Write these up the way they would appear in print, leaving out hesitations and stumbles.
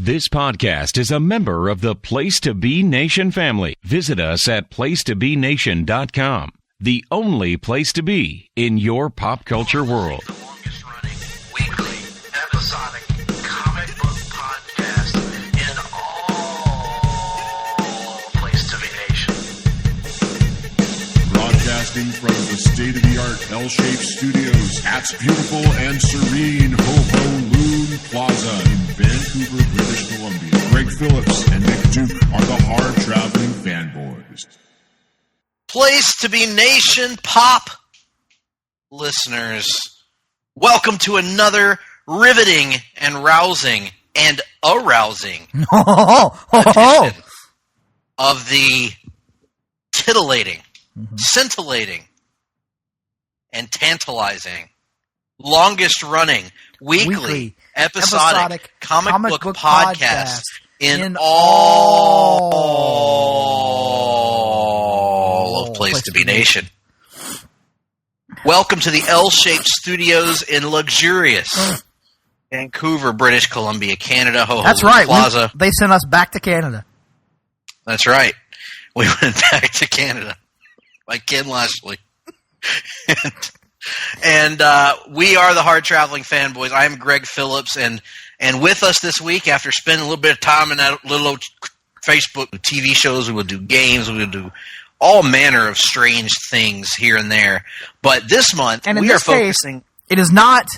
This podcast is a member of the Place to Be Nation family. Visit us at placetobenation.com, the only place to be in your pop culture world. The longest running weekly episodic comic book podcast in all Place to Be Nation. Broadcasting from the state-of-the-art L-shaped studios at beautiful and serene Ho-Ho-Loon Plaza in Vancouver, British Columbia. Greg Phillips and Nick Duke are the Hard-Traveling Fanboys. Place to Be Nation pop listeners, welcome to another riveting and rousing and arousing edition of the titillating, scintillating, and tantalizing, longest running weekly episodic comic book podcast in all of Place to Be Nation. Welcome to the L-shaped studios in luxurious Vancouver, British Columbia, Canada. That's right. Plaza. They sent us back to Canada. That's right. We went back to Canada like Ken Lashley. And we are the Hard-Traveling Fanboys. I am Greg Phillips, and with us this week, after spending a little bit of time in that little old Facebook TV shows, we will do games, we will do all manner of strange things here and there. But this month, and in we this are focusing... case, it is not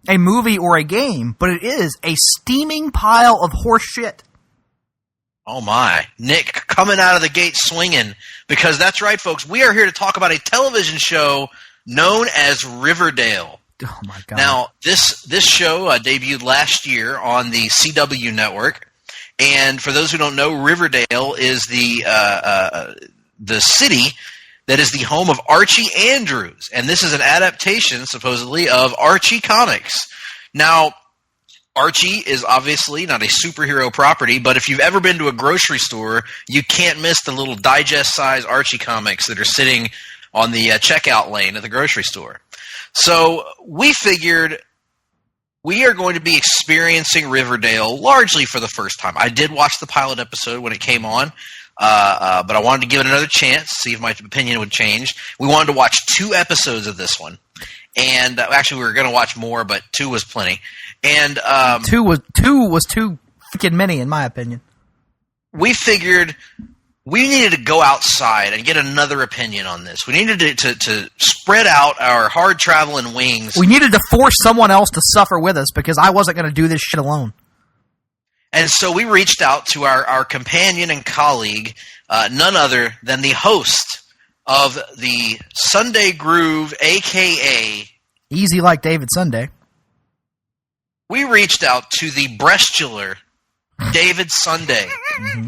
a movie or a game, but it is a steaming pile of horse shit. Oh my. Nick coming out of the gate swinging, because that's right, folks, we are here to talk about a television show known as Riverdale. Oh my God. Now, this show debuted last year on the CW network, and for those who don't know, Riverdale is the city that is the home of Archie Andrews, and this is an adaptation, supposedly, of Archie comics. Now, Archie is obviously not a superhero property, but if you've ever been to a grocery store, you can't miss the little digest-size Archie comics that are sitting on the checkout lane at the grocery store. So we figured we are going to be experiencing Riverdale largely for the first time. I did watch the pilot episode when it came on, but I wanted to give it another chance, see if my opinion would change. We wanted to watch 2 episodes of this one. And actually, we were going to watch more, but 2 was plenty. And two was too freaking many, in my opinion. We figured we needed to go outside and get another opinion on this. We needed to spread out our hard-traveling wings. We needed to force someone else to suffer with us because I wasn't going to do this shit alone. And so we reached out to our companion and colleague, none other than the host of the Sunday Groove, a.k.a. Easy Like David Sunday. We reached out to the breastular David Sunday. Mm-hmm.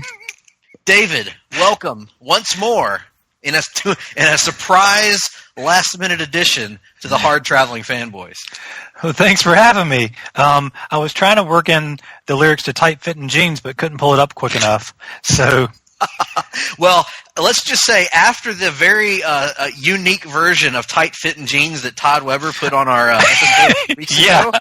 David, welcome once more in a surprise last-minute addition to the Hard-Traveling Fanboys. Well, thanks for having me. I was trying to work in the lyrics to Tight-Fitting Jeans, but couldn't pull it up quick enough. So, well, let's just say after the very unique version of Tight-Fitting Jeans that Todd Weber put on our episode weeks ago,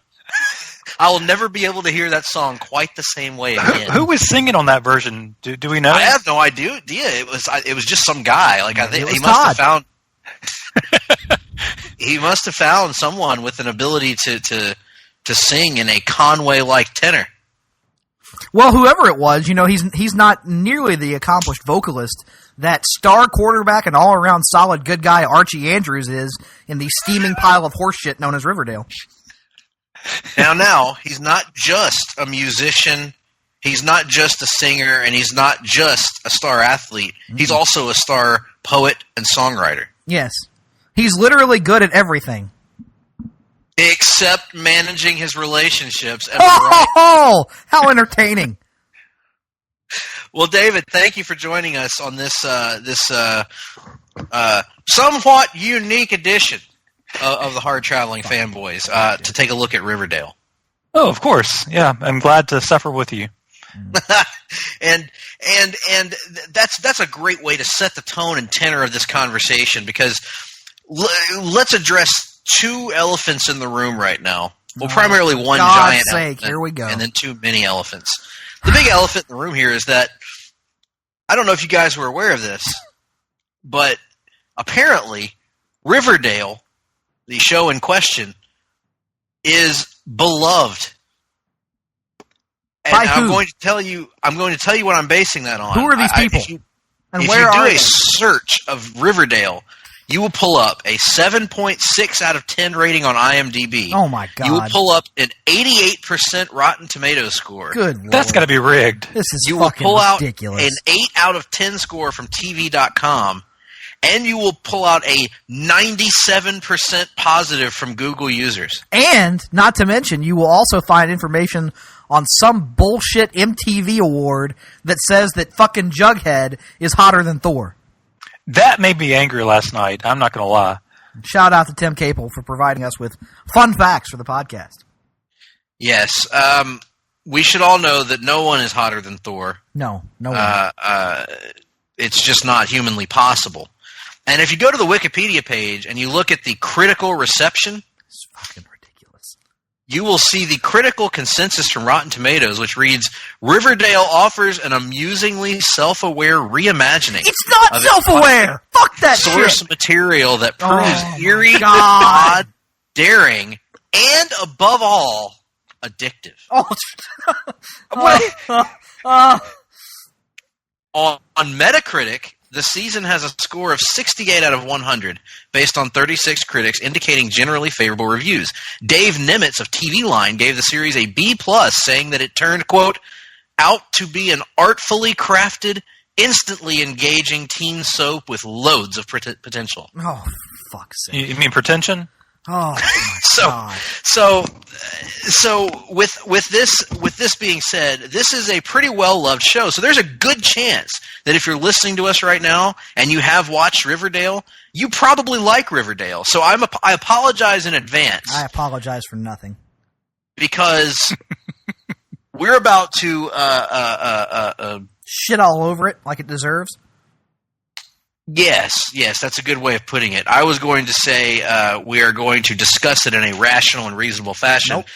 I will never be able to hear that song quite the same way again. Who was singing on that version? Do we know? I have no idea. It was just some guy. Like, I think he must Todd. have found. He must have found someone with an ability to sing in a Conway-like tenor. Well, whoever it was, he's not nearly the accomplished vocalist that star quarterback and all-around solid good guy Archie Andrews is in the steaming pile of horse shit known as Riverdale. Now, he's not just a musician, he's not just a singer, and he's not just a star athlete. He's also a star poet and songwriter. Yes. He's literally good at everything. Except managing his relationships. And Oh, how entertaining. Well, David, thank you for joining us on this somewhat unique edition of the Hard-Traveling Fanboys to take a look at Riverdale. Oh, of course. Yeah, I'm glad to suffer with you. and that's a great way to set the tone and tenor of this conversation, because let's address 2 elephants in the room right now. Well, primarily one giant sake, elephant, here we go. and then 2 mini elephants. The big elephant in the room here is that I don't know if you guys were aware of this, but apparently Riverdale, the show in question, is beloved. And By who? I'm going to tell you what I'm basing that on. Who are these people? If you do a search of Riverdale, you will pull up a 7.6 out of 10 rating on IMDb. Oh my God. You will pull up an 88% Rotten Tomatoes score. Good Lord. That's got to be rigged. This is You will fucking pull out ridiculous. an 8 out of 10 score from TV.com, and you will pull out a 97% positive from Google users. And, not to mention, you will also find information on some bullshit MTV award that says that fucking Jughead is hotter than Thor. That made me angry last night. I'm not going to lie. Shout out to Tim Capel for providing us with fun facts for the podcast. Yes. We should all know that no one is hotter than Thor. No one. It's just not humanly possible. And if you go to the Wikipedia page and you look at the critical reception, It's fucking ridiculous. you will see the critical consensus from Rotten Tomatoes, which reads, Riverdale offers an amusingly self-aware reimagining. It's not of self-aware! Fuck that source shit! material that proves Oh, eerie, God. odd, daring, and above all, addictive. On Metacritic, the season has a score of 68 out of 100, based on 36 critics, indicating generally favorable reviews. Dave Nimitz of TV Line gave the series a B+, saying that it turned, quote, out to be an artfully crafted, instantly engaging teen soap with loads of potential. Oh, fuck's sake. You mean pretension? Oh, my God. So with this being said, this is a pretty well loved show. So there's a good chance that if you're listening to us right now and you have watched Riverdale, you probably like Riverdale. So I apologize in advance. I apologize for nothing. Because we're about to Shit all over it like it deserves. Yes, that's a good way of putting it. I was going to say we are going to discuss it in a rational and reasonable fashion. Nope.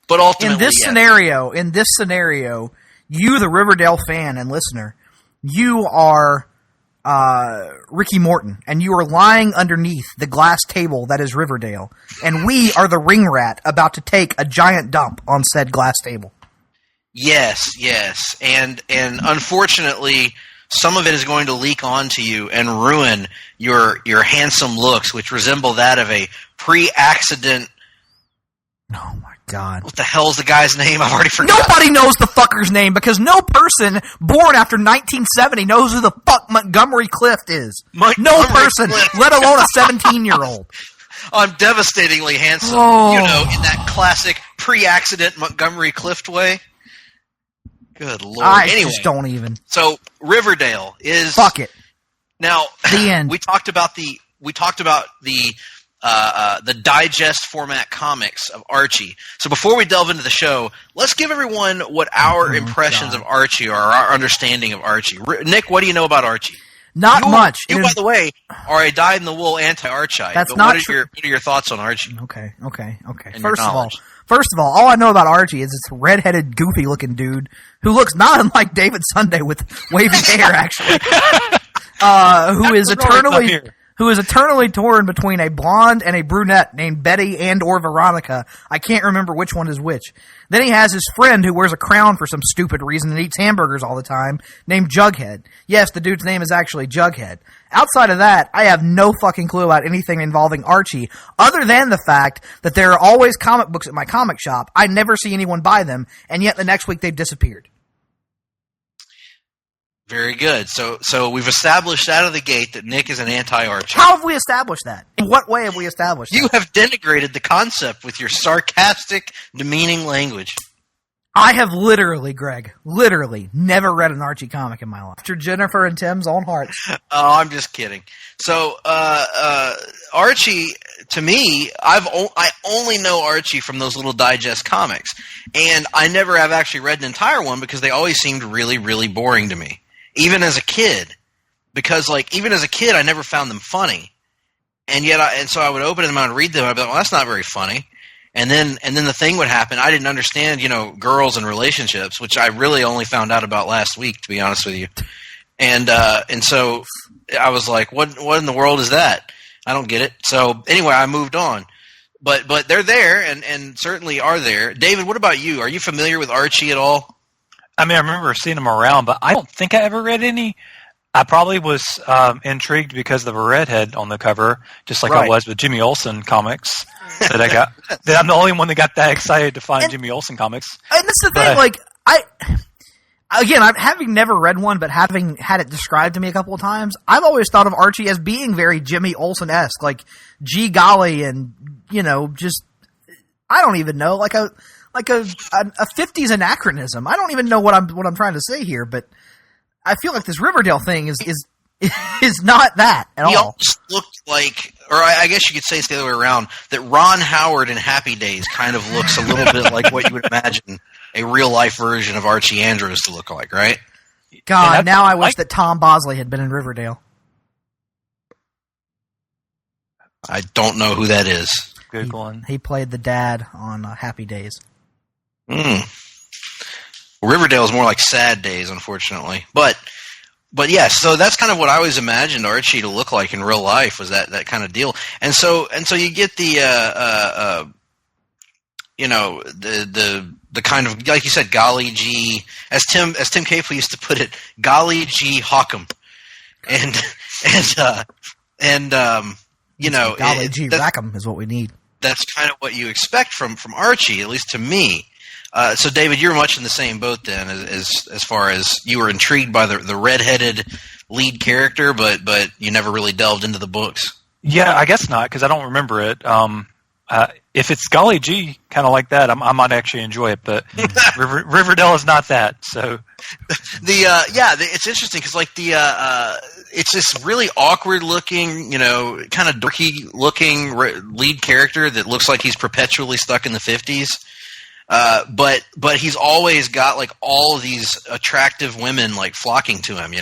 But ultimately, In this scenario, you, the Riverdale fan and listener, you are Ricky Morton, and you are lying underneath the glass table that is Riverdale, and we are the ring rat about to take a giant dump on said glass table. Yes, and unfortunately, some of it is going to leak onto you and ruin your handsome looks, which resemble that of a pre-accident. Oh my God! What the hell's the guy's name? I've already forgotten. Nobody knows the fucker's name because no person born after 1970 knows who the fuck Montgomery Clift is. No person, let alone a 17-year-old. I'm devastatingly handsome. Oh. You know, in that classic pre-accident Montgomery Clift way. Good Lord. Anyway, just don't even. So Riverdale is Fuck it. Now The end. we talked about the digest format comics of Archie. So before we delve into the show, let's give everyone what our impressions of Archie are, our understanding of Archie. Nick, what do you know about Archie? Not much. You, by the way, are a dyed-in-the-wool anti-Archite. That's but not what are your thoughts on Archie? Okay. And your knowledge. First of all I know about Archie is this red-headed, goofy-looking dude who looks not unlike David Sunday with wavy hair, actually. Who is eternally torn between a blonde and a brunette named Betty and or Veronica. I can't remember which one is which. Then he has his friend who wears a crown for some stupid reason and eats hamburgers all the time, named Jughead. Yes, the dude's name is actually Jughead. Outside of that, I have no fucking clue about anything involving Archie, other than the fact that there are always comic books at my comic shop. I never see anyone buy them, and yet the next week they've disappeared. Very good. So we've established out of the gate that Nick is an anti-Archie. How have we established that? In what way have we established that? You have denigrated the concept with your sarcastic, demeaning language. I have literally never read an Archie comic in my life. After Jennifer and Tim's own hearts. Oh, I'm just kidding. So, Archie, to me, I only know Archie from those little digest comics. And I never have actually read an entire one because they always seemed really, really boring to me. Even as a kid. Because, even as a kid, I never found them funny. And yet, so I would open them and I would read them and I'd be like, well, that's not very funny. And then the thing would happen. I didn't understand, girls and relationships, which I really only found out about last week, to be honest with you. And so I was like, what in the world is that? I don't get it. So anyway, I moved on. But they're there and certainly are there. David, what about you? Are you familiar with Archie at all? I mean, I remember seeing them around, but I don't think I ever read any. I probably was intrigued because of the redhead on the cover, just like I was with Jimmy Olsen comics. That I got. That I'm the only one that got that excited to find Jimmy Olsen comics. And that's the thing. Having never read one, but having had it described to me a couple of times, I've always thought of Archie as being very Jimmy Olsen-esque, like gee golly, and just I don't even know, like a 50s anachronism. I don't even know what I'm trying to say here, but I feel like this Riverdale thing is not that at all. He almost looked like, or I guess you could say it's the other way around, that Ron Howard in Happy Days kind of looks a little bit like what you would imagine a real-life version of Archie Andrews to look like, right? God, now I wish that Tom Bosley had been in Riverdale. I don't know who that is. Good one. He played the dad on Happy Days. Riverdale is more like Sad Days, unfortunately. But yeah, so that's kind of what I always imagined Archie to look like in real life, was that kind of deal. And so you get the kind of, like you said, golly gee, as Tim Capel used to put it, golly gee Hawkham, golly gee Rackham is what we need. That's kind of what you expect from Archie, at least to me. So David, you're much in the same boat then, as far as you were intrigued by the redheaded lead character, but you never really delved into the books. Yeah, I guess not, because I don't remember it. If it's golly gee, kind of like that, I might actually enjoy it. But Riverdale is not that. So it's interesting because it's this really awkward looking, kind of dorky looking lead character that looks like he's perpetually stuck in the 50s. But he's always got like all of these attractive women like flocking to him,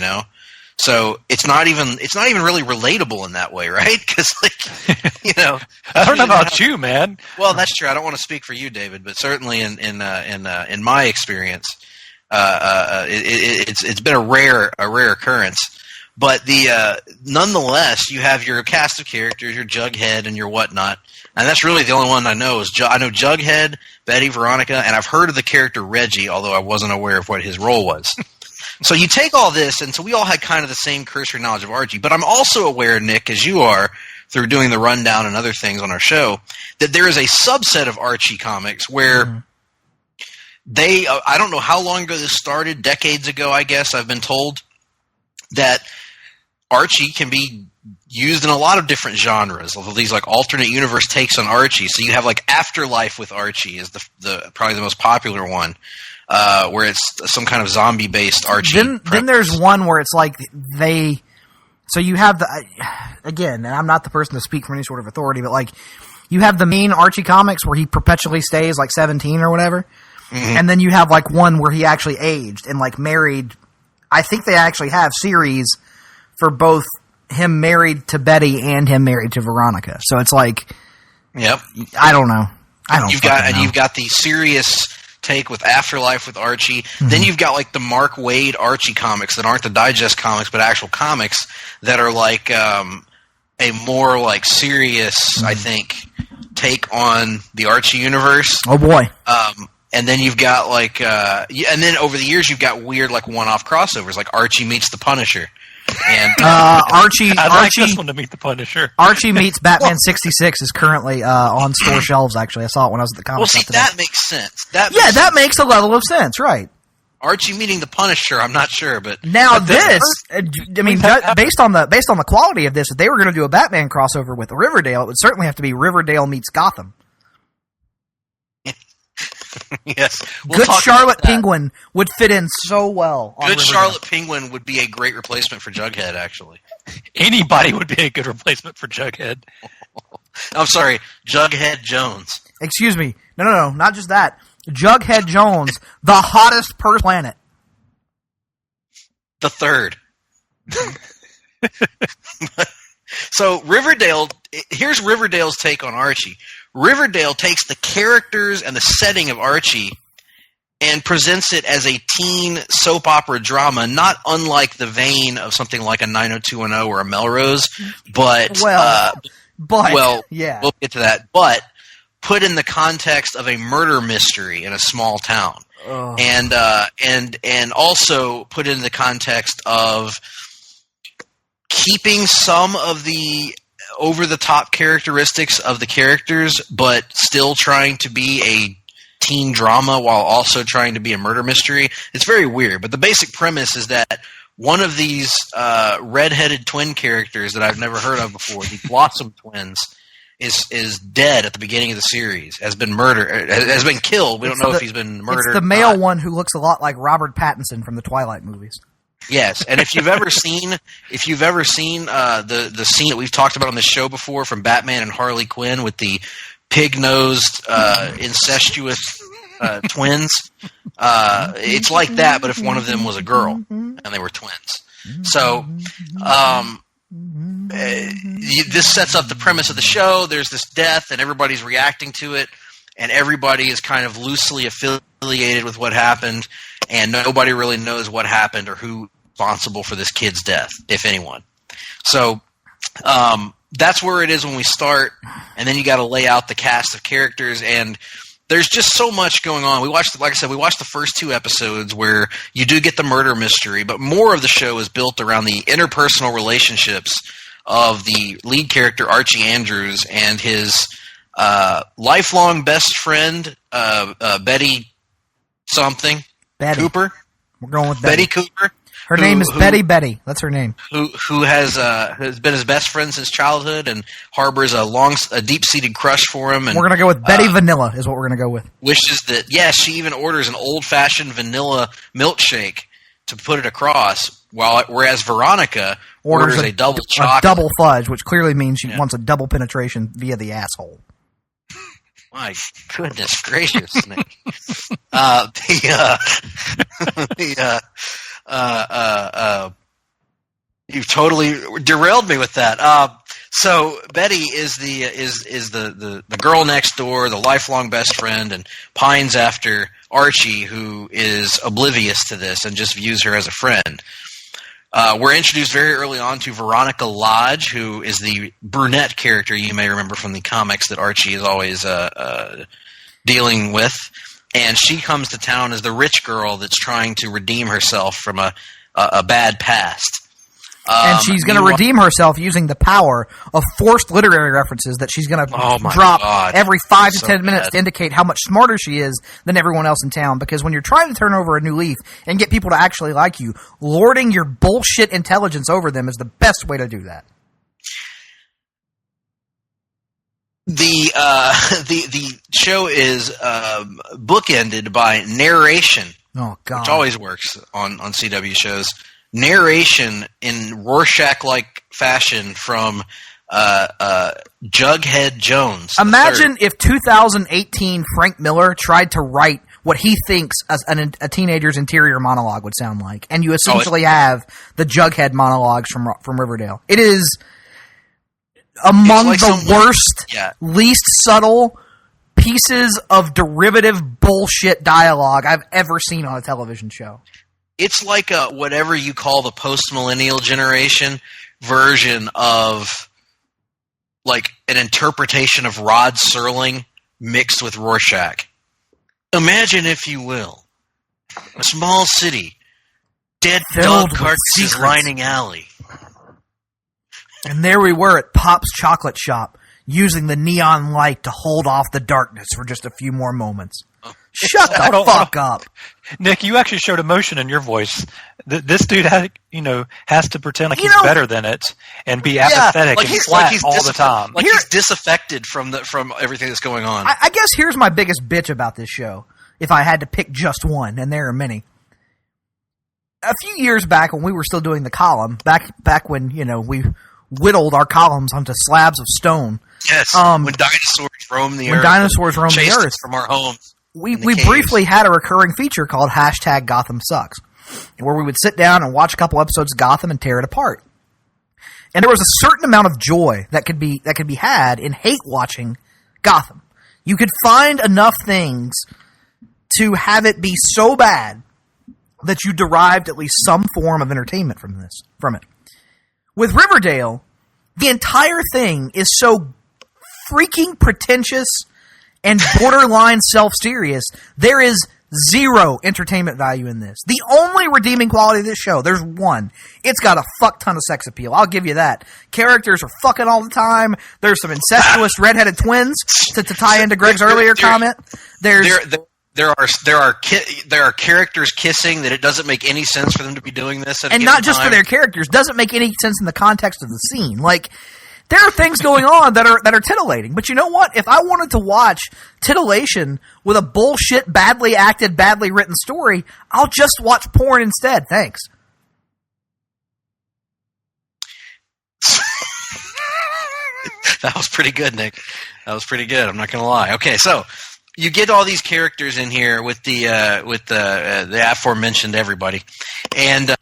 So it's not even really relatable in that way, right? Because I don't know about you, man. Well, that's true. I don't want to speak for you, David, but certainly in my experience, it's been a rare occurrence. But nonetheless, you have your cast of characters, your Jughead and your whatnot, and that's really the only one I know. I know Jughead, Betty, Veronica, and I've heard of the character Reggie, although I wasn't aware of what his role was. So you take all this, and so we all had kind of the same cursory knowledge of Archie. But I'm also aware, Nick, as you are, through doing the rundown and other things on our show, that there is a subset of Archie comics where I don't know how long ago this started, decades ago, I guess, I've been told, that Archie can be used in a lot of different genres. These like alternate universe takes on Archie. So you have like Afterlife with Archie is the probably the most popular one, where it's some kind of zombie based Archie. Then there's one where it's like so you have again, and I'm not the person to speak from any sort of authority, but like you have the main Archie comics where he perpetually stays like 17 or whatever, and then you have like one where he actually aged and like married. I think they actually have series for both him married to Betty and him married to Veronica. So it's like, yep. I don't know. You've got the serious take with Afterlife with Archie. Then you've got like the Mark Waid Archie comics that aren't the digest comics, but actual comics that are like a more like serious, I think, take on the Archie universe. Oh boy. And then you've got like, and then over the years you've got weird like one-off crossovers, like Archie meets the Punisher, and Archie. I'd like this one to meet the Punisher. Archie meets Batman 66 is currently on store shelves. Actually, I saw it when I was at the comic shop today. That makes sense. That makes a level of sense, right? Archie meeting the Punisher, I'm not sure, but now based on the quality of this, if they were going to do a Batman crossover with Riverdale, it would certainly have to be Riverdale meets Gotham. Yes. Good Charlotte Penguin would fit in so well. Good Charlotte Penguin would be a great replacement for Jughead, actually. Anybody would be a good replacement for Jughead. I'm sorry, Jughead Jones. Excuse me. No, not just that. Jughead Jones, the hottest person on the planet. The third. So Riverdale, here's Riverdale's take on Archie. Riverdale takes the characters and the setting of Archie and presents it as a teen soap opera drama, not unlike the vein of something like a 90210 or a Melrose, but yeah, we'll get to that. But put in the context of a murder mystery in a small town, and also put in the context of keeping some of the over-the-top characteristics of the characters, but still trying to be a teen drama while also trying to be a murder mystery. It's very weird, but the basic premise is that one of these red-headed twin characters that I've never heard of before, the Blossom twins, is dead at the beginning of the series, has been murdered, has been killed. We don't know if he's been murdered. It's the male one who looks a lot like Robert Pattinson from the Twilight movies. Yes, and if you've ever seen the scene that we've talked about on this show before from Batman and Harley Quinn with the pig-nosed incestuous twins, it's like that, but if one of them was a girl and they were twins. So this sets up the premise of the show. There's this death, and everybody's reacting to it, and everybody is kind of loosely affiliated with what happened, and nobody really knows what happened or who's responsible for this kid's death, if anyone. So that's where it is when we start, and then you got to lay out the cast of characters, and there's just so much going on. We watched the first 2 episodes where you do get the murder mystery, but more of the show is built around the interpersonal relationships of the lead character, Archie Andrews, and his lifelong best friend, Betty something. Betty. Cooper? We're going with Betty. Betty Cooper. Her name is Betty. That's her name. Who has been his best friend since childhood and harbors a deep-seated crush for him. And we're going to go with Betty Vanilla is what we're going to go with. Wishes that, she even orders an old-fashioned vanilla milkshake to put it across, whereas Veronica orders a double chocolate. A double fudge, which clearly means she wants a double penetration via the asshole. My goodness gracious, Nick. You've totally derailed me with that. So Betty is the girl next door, the lifelong best friend, and pines after Archie, who is oblivious to this and just views her as a friend. We're introduced very early on to Veronica Lodge, who is the brunette character you may remember from the comics that Archie is always dealing with. And she comes to town as the rich girl that's trying to redeem herself from a bad past. And she's going to redeem herself using the power of forced literary references that she's going to drop every 5 to 10 minutes to indicate how much smarter she is than everyone else in town. Because when you're trying to turn over a new leaf and get people to actually like you, lording your bullshit intelligence over them is the best way to do that. The show is bookended by narration. Oh, God. Which always works on CW shows. Narration in Rorschach-like fashion from Jughead Jones. Imagine if 2018 Frank Miller tried to write what he thinks as a teenager's interior monologue would sound like, and you essentially have the Jughead monologues from Riverdale. It is among the worst, least subtle pieces of derivative bullshit dialogue I've ever seen on a television show. It's like a whatever you call the post-millennial generation version of like an interpretation of Rod Serling mixed with Rorschach. Imagine, if you will, a small city, dead dog carcasses lining alley. And there we were at Pop's Chocolate Shop, using the neon light to hold off the darkness for just a few more moments. Shut the fuck up. Nick, you actually showed emotion in your voice. This dude has to pretend like he's better than it and be apathetic and flat all the time. Like he's disaffected from everything that's going on. I guess here's my biggest bitch about this show, if I had to pick just one, and there are many. A few years back when we were still doing the column, back when, we whittled our columns onto slabs of stone. Yes, when dinosaurs roamed the earth. Chased us from our homes. We briefly had a recurring feature called #Gotham Sucks, where we would sit down and watch a couple episodes of Gotham and tear it apart. And there was a certain amount of joy that could be had in hate watching Gotham. You could find enough things to have it be so bad that you derived at least some form of entertainment from it. With Riverdale, the entire thing is so freaking pretentious and borderline self-serious. There is zero entertainment value in this. The only redeeming quality of this show, there's one. It's got a fuck ton of sex appeal. I'll give you that. Characters are fucking all the time. There's some incestuous redheaded twins to tie into Greg's earlier comment. There are characters kissing that it doesn't make any sense for them to be doing this. And not just for their characters, doesn't make any sense in the context of the scene. Like, there are things going on that are titillating. But you know what? If I wanted to watch titillation with a bullshit, badly acted, badly written story, I'll just watch porn instead. Thanks. That was pretty good, Nick. That was pretty good. I'm not going to lie. Okay, so you get all these characters in here with the aforementioned everybody, and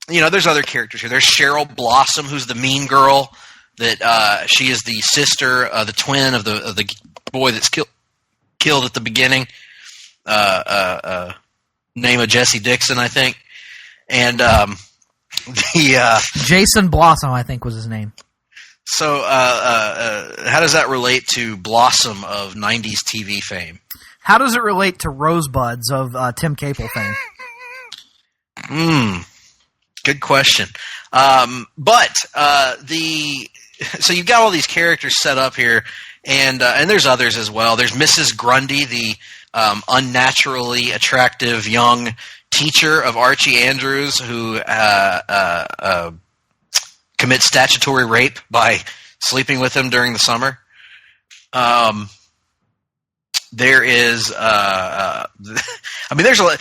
there's other characters here. There's Cheryl Blossom, who's the mean girl. That she is the sister, the twin of the boy that's killed at the beginning. Name of Jesse Dixon, I think, and Jason Blossom, I think, was his name. So, how does that relate to Blossom of '90s TV fame? How does it relate to Rosebuds of Tim Capel fame? Good question. So you've got all these characters set up here, and there's others as well. There's Mrs. Grundy, the unnaturally attractive young teacher of Archie Andrews, who commits statutory rape by sleeping with him during the summer. There is, there's a lot.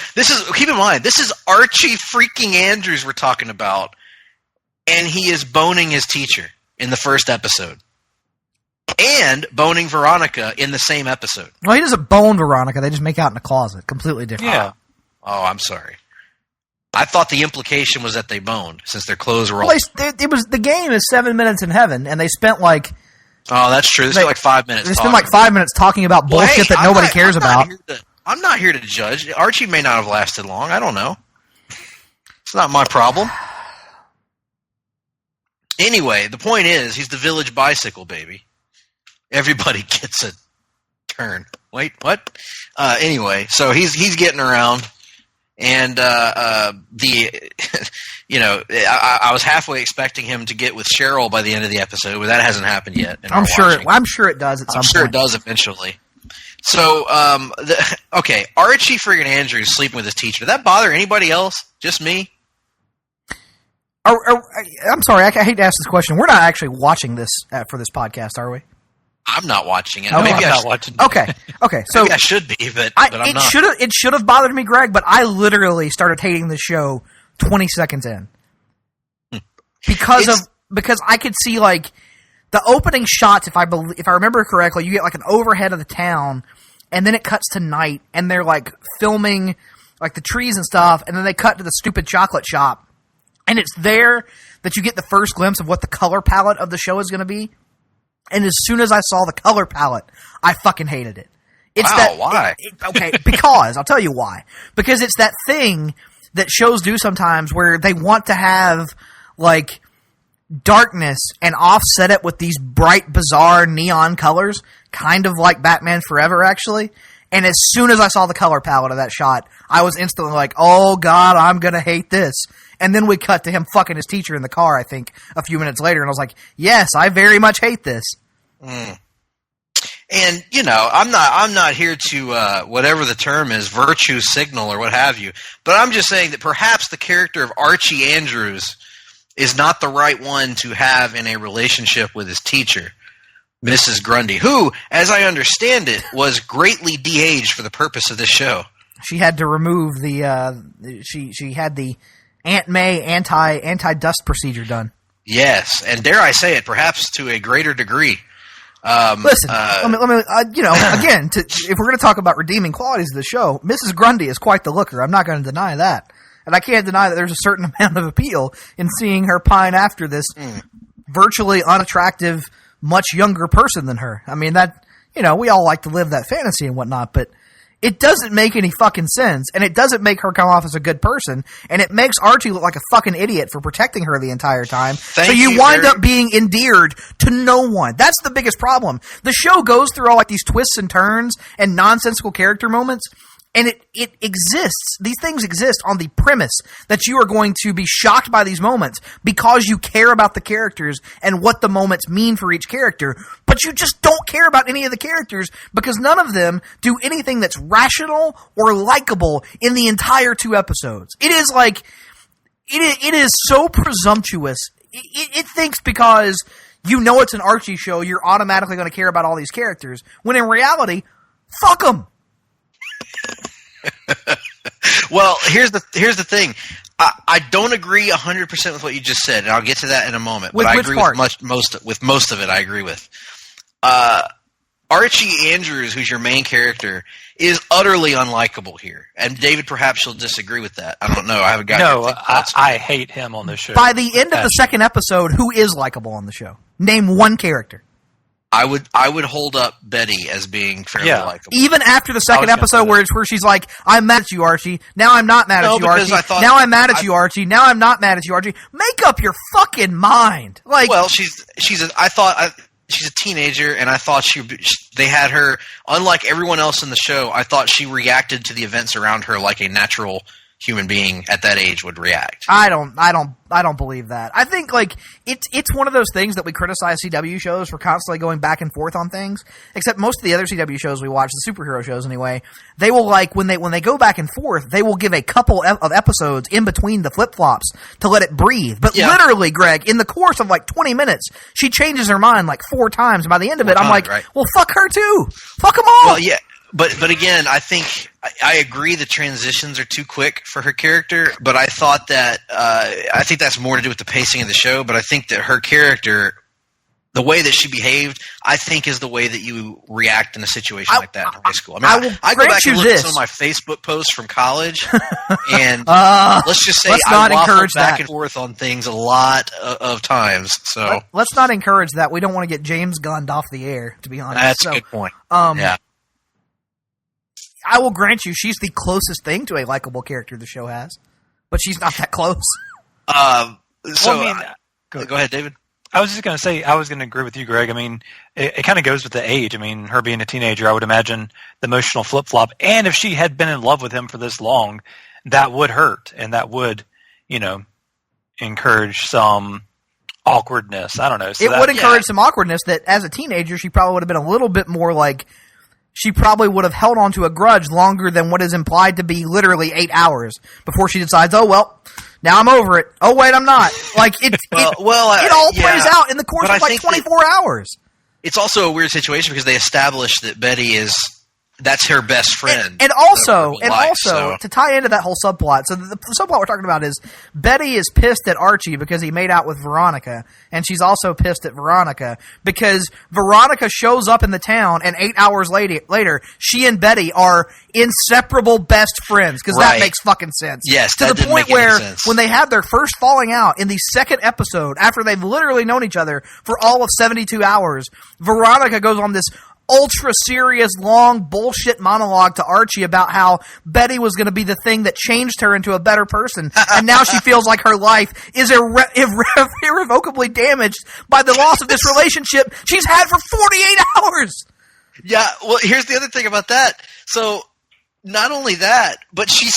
Keep in mind, this is Archie freaking Andrews we're talking about, and he is boning his teacher in the first episode, and boning Veronica in the same episode. Well, he doesn't bone Veronica; they just make out in a closet, completely different. Yeah. Oh, I'm sorry. I thought the implication was that they boned since their clothes were all. Well, the game is 7 minutes in heaven, and they spent like. Oh, that's true. They spent like 5 minutes. They spent like 5 minutes talking about bullshit that nobody cares about. I'm not here to judge. Archie may not have lasted long. I don't know. It's not my problem. Anyway, the point is, he's the village bicycle baby. Everybody gets a turn. Wait, what? Anyway, so he's getting around, and I was halfway expecting him to get with Cheryl by the end of the episode, but that hasn't happened yet. I'm sure it does at some point. I'm sure it does eventually. So, Archie friggin' Andrews sleeping with his teacher. Did that bother anybody else? Just me? I'm sorry, I hate to ask this question. We're not actually watching this for this podcast, are we? I'm not watching it. Oh, maybe I'm not watching it. Okay. So maybe I should be, but I'm not. It should have bothered me, Greg, but I literally started hating the show 20 seconds in. Because I could see like the opening shots, if I remember correctly, you get like an overhead of the town, and then it cuts to night, and they're like filming like the trees and stuff, and then they cut to the stupid chocolate shop. And it's there that you get the first glimpse of what the color palette of the show is going to be. And as soon as I saw the color palette, I fucking hated it. Why? Because I'll tell you why. Because it's that thing that shows do sometimes where they want to have like darkness and offset it with these bright, bizarre neon colors, kind of like Batman Forever, actually. And as soon as I saw the color palette of that shot, I was instantly like, oh God, I'm going to hate this. And then we cut to him fucking his teacher in the car, I think, a few minutes later. And I was like, yes, I very much hate this. And, I'm not here to, whatever the term is, virtue signal or what have you. But I'm just saying that perhaps the character of Archie Andrews is not the right one to have in a relationship with his teacher, Mrs. Grundy, who, as I understand it, was greatly de-aged for the purpose of this show. She had to remove she had the Aunt May anti-dust procedure done. Yes, and dare I say it, perhaps to a greater degree. Listen, let me again, if we're going to talk about redeeming qualities of the show, Mrs. Grundy is quite the looker. I'm not going to deny that. And I can't deny that there's a certain amount of appeal in seeing her pine after this virtually unattractive, much younger person than her. I mean, that, you know, we all like to live that fantasy and whatnot, but it doesn't make any fucking sense, and it doesn't make her come off as a good person, and it makes Archie look like a fucking idiot for protecting her the entire time. So you wind up being endeared to no one. That's the biggest problem. The show goes through all like these twists and turns and nonsensical character moments, and it exists. These things exist on the premise that you are going to be shocked by these moments because you care about the characters and what the moments mean for each character. But you just don't care about any of the characters because none of them do anything that's rational or likable in the entire 2 episodes. It is like, it is so presumptuous. It thinks because you know it's an Archie show, you're automatically going to care about all these characters. When in reality, fuck them. Well, here's the thing. I don't agree 100% with what you just said, and I'll get to that in a moment. With but I which agree part? with most of it. I agree with. Archie Andrews, who's your main character, is utterly unlikable here, and David, perhaps you'll disagree with that. I don't know. I haven't got. No, I hate him on this show. By the end of the 2nd episode, who is likable on the show? Name one character. I would hold up Betty as being fairly likable. Even after the 2nd episode where she's like, I'm mad at you, Archie. Now I'm not mad at you, Archie. Now I'm mad at you, Archie. Now I'm not mad at you, Archie. Make up your fucking mind. Like, well, she's a teenager, and I thought they had her, unlike everyone else in the show, I thought she reacted to the events around her like a natural human being at that age would react. I don't believe that. I think like it's one of those things that we criticize CW shows for constantly going back and forth on things. Except most of the other CW shows we watch, the superhero shows anyway, they will like when they go back and forth, they will give a couple of episodes in between the flip flops to let it breathe. But literally, Greg, in the course of like 20 minutes, she changes her mind like 4 times. And by the end of it, I'm like, well, fuck her too. Fuck them all. Well, yeah. But again, I think I agree the transitions are too quick for her character, but I thought that I think that's more to do with the pacing of the show, but I think that her character, the way that she behaved, I think is the way that you react in a situation like that in high school. I mean, I go back and look at some of my Facebook posts from college, and let's just say I waffled back and forth on things a lot of times. So let's not encourage that. We don't want to get James Gunned off the air, to be honest. That's a good point. Yeah. I will grant you, she's the closest thing to a likable character the show has, but she's not that close. Go ahead, David. I was just going to say, I was going to agree with you, Greg. I mean, it kind of goes with the age. I mean, her being a teenager, I would imagine the emotional flip-flop. And if she had been in love with him for this long, that would hurt, and that would, encourage some awkwardness. I don't know. So it would encourage some awkwardness that as a teenager, she probably would have been a little bit more like, she probably would have held on to a grudge longer than what is implied to be literally 8 hours before she decides, oh, well, now I'm over it. Oh, wait, I'm not. Like, it all plays out in the course of like 24 hours. It's also a weird situation because they establish that Betty that's her best friend. And also, to tie into that whole subplot, so the subplot we're talking about is Betty is pissed at Archie because he made out with Veronica, and she's also pissed at Veronica because Veronica shows up in the town, and 8 hours later, she and Betty are inseparable best friends, because that makes fucking sense. Yes, to the point where when they have their first falling out in the 2nd episode, after they've literally known each other for all of 72 hours, Veronica goes on this ultra serious, long bullshit monologue to Archie about how Betty was going to be the thing that changed her into a better person, and now she feels like her life is irrevocably damaged by the loss of this relationship she's had for 48 hours. Yeah, well, here's the other thing about that. So, not only that, but she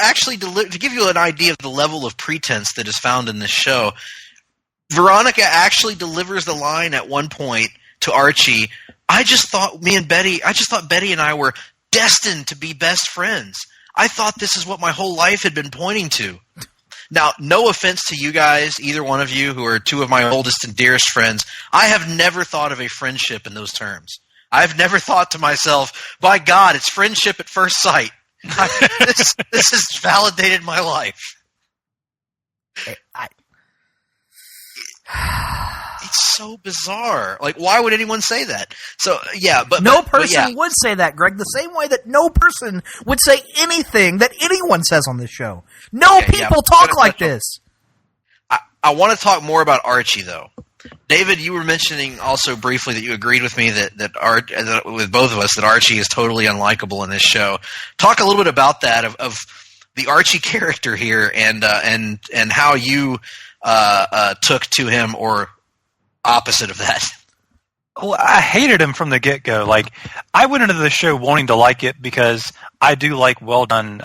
actually to give you an idea of the level of pretense that is found in this show, Veronica actually delivers the line at one point to Archie, I just thought Betty and I were destined to be best friends. I thought this is what my whole life had been pointing to. Now, no offense to you guys, either one of you who are 2 of my oldest and dearest friends, I have never thought of a friendship in those terms. I've never thought to myself, by God, it's friendship at first sight. This has validated my life. It's so bizarre. Like, why would anyone say that? So, yeah, but no person would say that, Greg, the same way that no person would say anything that anyone says on this show. People talk like this. I want to talk more about Archie, though. David, you were mentioning also briefly that you agreed with me that with both of us that Archie is totally unlikable in this show. Talk a little bit about that of the Archie character here and how you took to him, or opposite of that. Well, I hated him from the get-go. Like, I went into the show wanting to like it because I do like well-done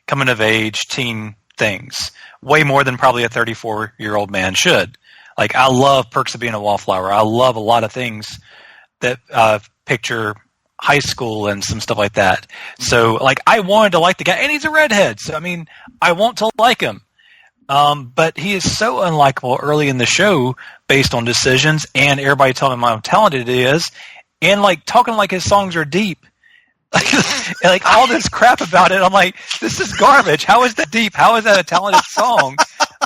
coming-of-age teen things, way more than probably a 34-year-old man should. Like, I love Perks of Being a Wallflower. I love a lot of things that picture high school and some stuff like that. So, like, I wanted to like the guy, and he's a redhead. So, I mean, I want to like him. But he is so unlikable early in the show based on decisions and everybody telling him how talented he is, and like talking like his songs are deep. Like all this crap about it. I'm like, this is garbage. How is that deep? How is that a talented song?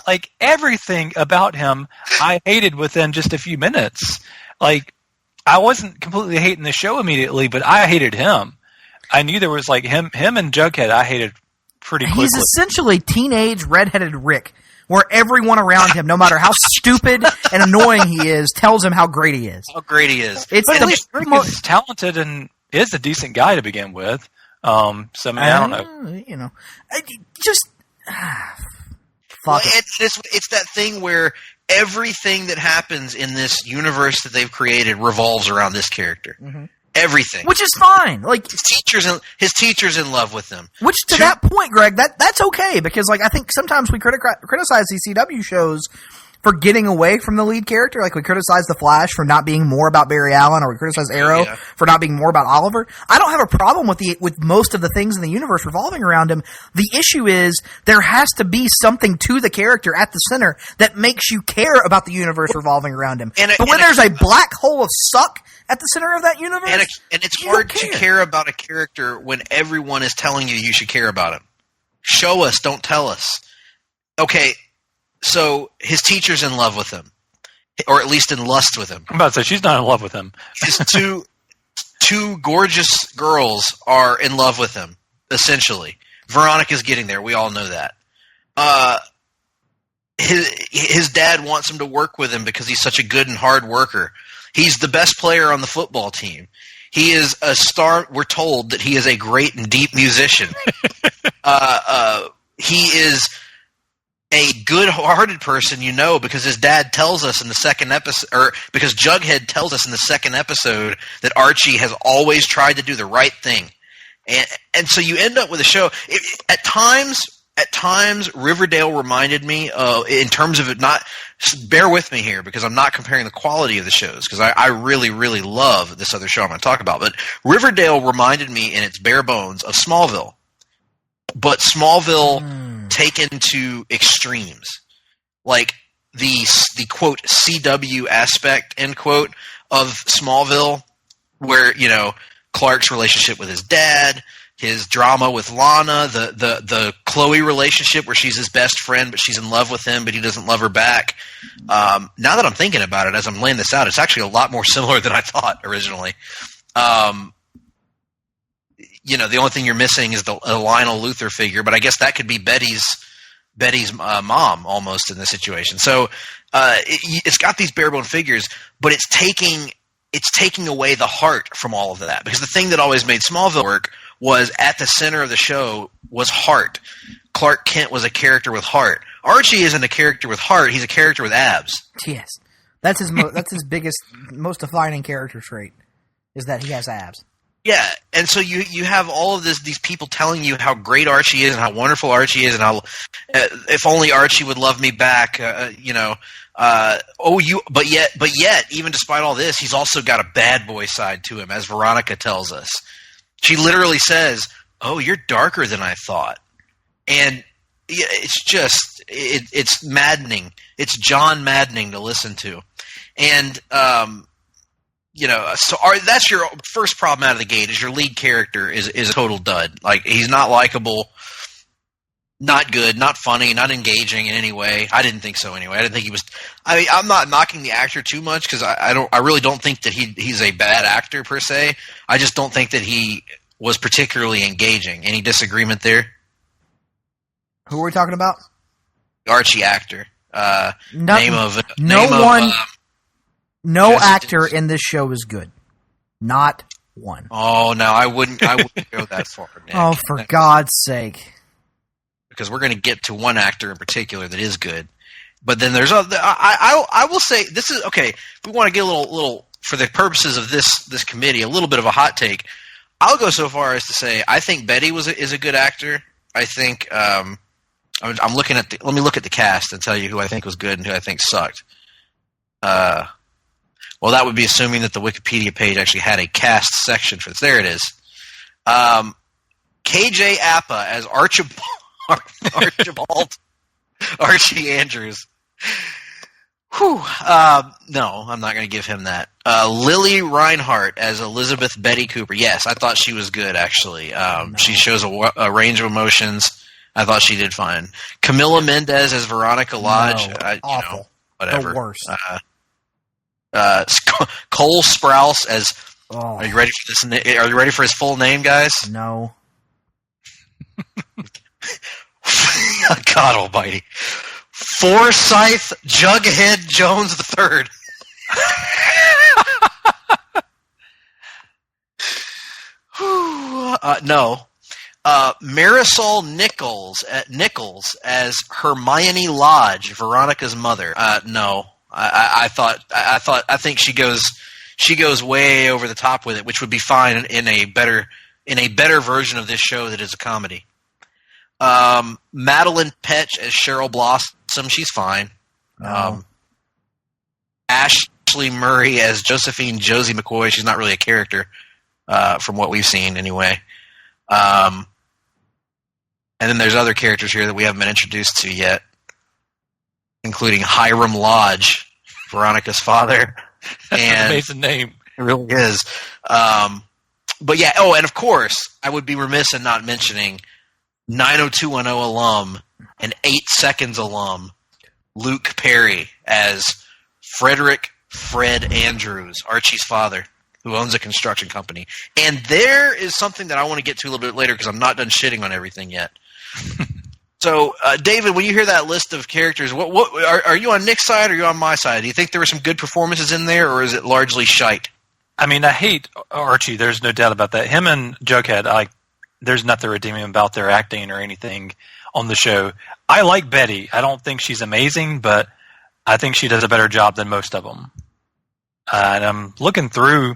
Like everything about him I hated within just a few minutes. Like I wasn't completely hating the show immediately, but I hated him. I knew there was like him and Jughead I hated pretty quickly. He's essentially teenage redheaded Rick, where everyone around him, no matter how stupid and annoying he is, tells him how great he is. How great he is. It's Rick is talented and is a decent guy to begin with. So I mean, I don't know. You know, just fuck it. It's that thing where everything that happens in this universe that they've created revolves around this character. Mm-hmm. Everything, which is fine. Like his teacher's in love with him. Which to that point, Greg, that's okay, because like I think sometimes we criticize these CW shows for getting away from the lead character. Like we criticize The Flash for not being more about Barry Allen, or we criticize Arrow for not being more about Oliver. I don't have a problem with most of the things in the universe revolving around him. The issue is there has to be something to the character at the center that makes you care about the universe revolving around him. But when there's a black hole of suck at the center of that universe, and it's hard to care about a character when everyone is telling you should care about him. Show us, don't tell us. Okay. So his teacher's in love with him, or at least in lust with him. I'm about to say she's not in love with him. His two gorgeous girls are in love with him, essentially. Veronica's getting there. We all know that. His dad wants him to work with him because he's such a good and hard worker. He's the best player on the football team. He is a star. We're told that he is a great and deep musician. He is a good-hearted person, because his dad tells us in the second episode, or because Jughead tells us in the second episode that Archie has always tried to do the right thing, and so you end up with a show. At times, Riverdale reminded me, in terms of it. Not bear with me here because I'm not comparing the quality of the shows, because I really, really love this other show I'm going to talk about. But Riverdale reminded me in its bare bones of Smallville, but Smallville taken to extremes, like the quote CW aspect end quote of Smallville, where Clark's relationship with his dad, his drama with Lana, the Chloe relationship where she's his best friend but she's in love with him but he doesn't love her back. Now that I'm thinking about it, as I'm laying this out, it's actually a lot more similar than I thought originally. The only thing you're missing is the Lionel Luthor figure, but I guess that could be Betty's mom almost in this situation. So it's got these bare bone figures, but it's taking away the heart from all of that, because the thing that always made Smallville work was at the center of the show was heart. Clark Kent was a character with heart. Archie isn't a character with heart; he's a character with abs. Yes, that's his biggest, most defining character trait, is that he has abs. Yeah, and so you have all of these people telling you how great Archie is and how wonderful Archie is and how if only Archie would love me back, but yet even despite all this, he's also got a bad boy side to him, as Veronica tells us. She literally says, "Oh, you're darker than I thought," and it's just it's maddening. It's John maddening to listen to, and that's your first problem out of the gate, is your lead character is a total dud. Like, he's not likable, not good, not funny, not engaging in any way. I didn't think so anyway. I didn't think he was. I mean, I'm not knocking the actor too much, because I really don't think that he's a bad actor per se. I just don't think that he was particularly engaging. Any disagreement there? Who are we talking about? Archie actor. No actor in this show is good. Not one. Oh no, I wouldn't go that far, Nick. Oh, for God's sake! Because we're going to get to one actor in particular that is good, but then there's other. I will say this is okay. If we want to get a little for the purposes of this committee, a little bit of a hot take. I'll go so far as to say I think Betty is a good actor. I think I'm looking at let me look at the cast and tell you who I think was good and who I think sucked. Well, that would be assuming that the Wikipedia page actually had a cast section for this. There it is. KJ Appa as Archibald Archie Andrews. Whew. No, I'm not going to give him that. Lily Reinhart as Elizabeth Betty Cooper. Yes, I thought she was good, actually. She shows a range of emotions. I thought she did fine. Camilla Mendez as Veronica Lodge. Awful. Whatever. The worst. Cole Sprouse as. Oh. Are you ready for this? Are you ready for his full name, guys? No. God Almighty. Forsyth Jughead Jones III. No. Marisol Nichols as Hermione Lodge, Veronica's mother. No. I think she goes way over the top with it, which would be fine in a better version of this show that is a comedy. Madeline Petch as Cheryl Blossom, she's fine. Ashley Murray as Josephine Josie McCoy, she's not really a character from what we've seen anyway. And then there's other characters here that we haven't been introduced to yet, including Hiram Lodge, Veronica's father. And amazing name. It really is. But yeah, oh, and of course, I would be remiss in not mentioning 90210 alum and 8 Seconds alum, Luke Perry as Frederick Fred Andrews, Archie's father, who owns a construction company. And there is something that I want to get to a little bit later because I'm not done shitting on everything yet. So, David, when you hear that list of characters, what are you on Nick's side or are you on my side? Do you think there were some good performances in there, or is it largely shite? I mean, I hate Archie. There's no doubt about that. Him and Jughead, there's nothing redeeming about their acting or anything on the show. I like Betty. I don't think she's amazing, but I think she does a better job than most of them. And I'm looking through,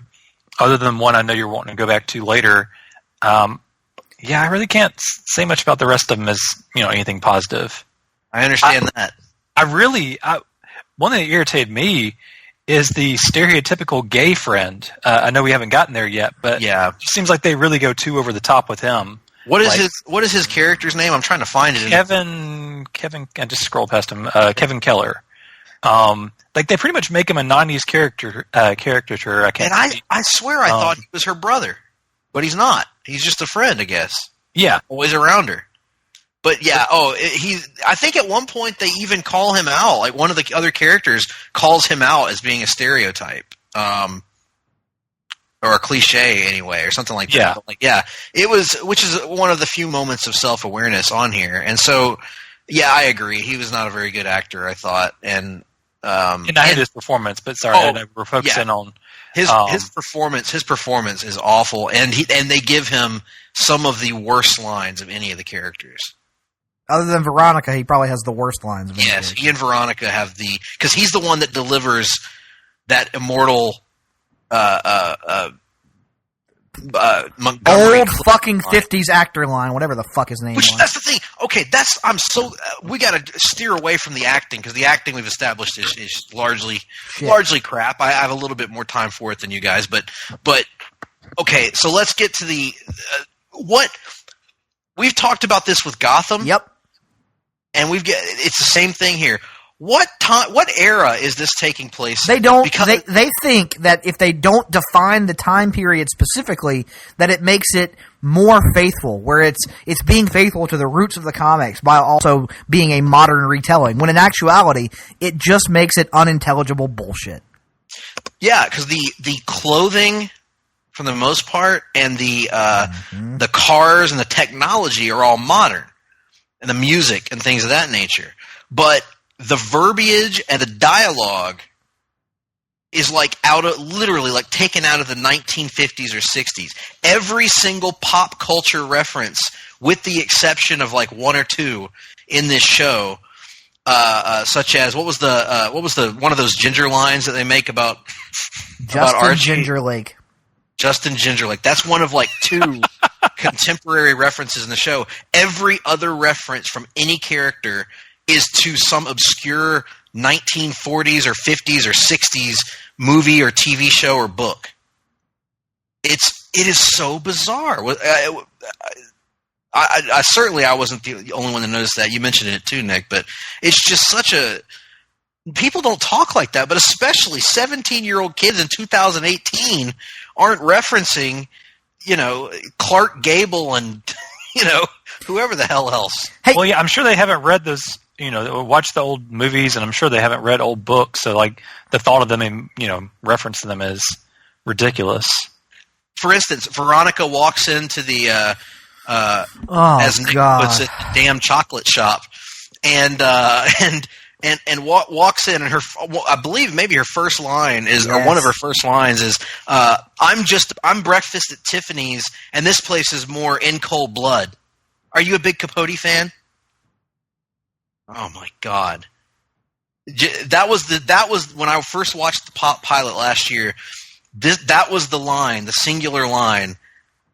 other than one I know you're wanting to go back to later. Yeah, I really can't say much about the rest of them as anything positive. I understand that. One thing that irritated me is the stereotypical gay friend. I know we haven't gotten there yet, but yeah, it seems like they really go too over the top with him. What is his character's name? I'm trying to find it. Kevin. I just scrolled past him. Kevin Keller. They pretty much make him a '90s caricature. I swear I thought he was her brother, but he's not. He's just a friend, I guess. Yeah, always around her. But yeah, I think at one point they even call him out. Like one of the other characters calls him out as being a stereotype, or a cliche anyway, or something like that. Yeah, which is one of the few moments of self-awareness on here. And so, yeah, I agree. He was not a very good actor, I thought, and not his performance. But sorry, we're focusing on his performance. His performance is awful, and they give him some of the worst lines of any of the characters. Other than Veronica, he probably has the worst lines. Yes, he and Veronica have because he's the one that delivers that immortal Montgomery old fucking line. 50s actor line, whatever the fuck his name was. That's the thing. Okay, we got to steer away from the acting because the acting we've established is largely crap. I have a little bit more time for it than you guys, but okay. So let's get to the what we've talked about this with Gotham. Yep. And it's the same thing here. What era is this taking place? They don't. They think that if they don't define the time period specifically, that it makes it more faithful. Where it's being faithful to the roots of the comics while also being a modern retelling. When in actuality, it just makes it unintelligible bullshit. Yeah, because the clothing, for the most part, and the cars and the technology are all modern, and the music and things of that nature, but the verbiage and the dialogue is like literally like taken out of the 1950s or 60s. Every single pop culture reference, with the exception of like one or two in this show, such as what was the one of those ginger lines that they make about Archie? Justin Gingerlake. That's one of like two contemporary references in the show. Every other reference from any character is to some obscure 1940s or 50s or 60s movie or TV show or book. It is so bizarre. I certainly I wasn't the only one that noticed that. You mentioned it too, Nick, but it's just such a people don't talk like that, but especially 17-year-old kids in 2018 aren't referencing, Clark Gable and, whoever the hell else. Hey, well, yeah, I'm sure they haven't read those, watched the old movies, and I'm sure they haven't read old books, so, like, the thought of them, referencing them is ridiculous. For instance, Veronica walks into the, as Nick puts it, the damn chocolate shop, and walks in, and I believe maybe her first line is, or one of her first lines is, I'm breakfast at Tiffany's, and this place is more in cold blood. Are you a big Capote fan? Oh my God. That was when I first watched the pilot last year. That was the line, the singular line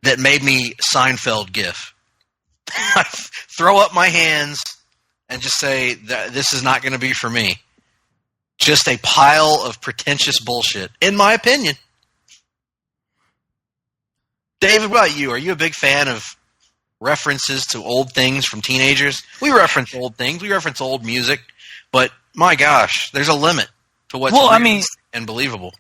that made me Seinfeld gif. I throw up my hands and just say, this is not going to be for me. Just a pile of pretentious bullshit, in my opinion. David, what about you? Are you a big fan of references to old things from teenagers? We reference old things. We reference old music. But, my gosh, there's a limit to what's and believable.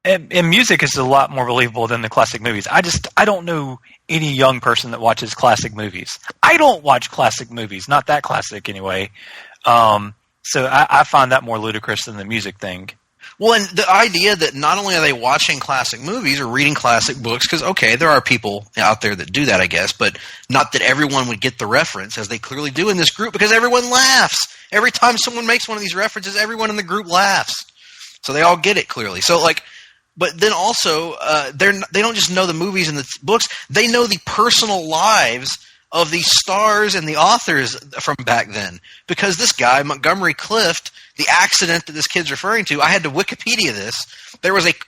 And music is a lot more believable than the classic movies. I don't know any young person that watches classic movies. I don't watch classic movies, not that classic anyway. So I find that more ludicrous than the music thing. Well, and the idea that not only are they watching classic movies or reading classic books, because, okay, there are people out there that do that, I guess, but not that everyone would get the reference, as they clearly do in this group, because everyone laughs. Every time someone makes one of these references, everyone in the group laughs. So they all get it clearly. So, like, but then also, they don't just know the movies and the books, they know the personal lives of the stars and the authors from back then. Because this guy, Montgomery Clift, the accident that this kid's referring to, I had to Wikipedia this.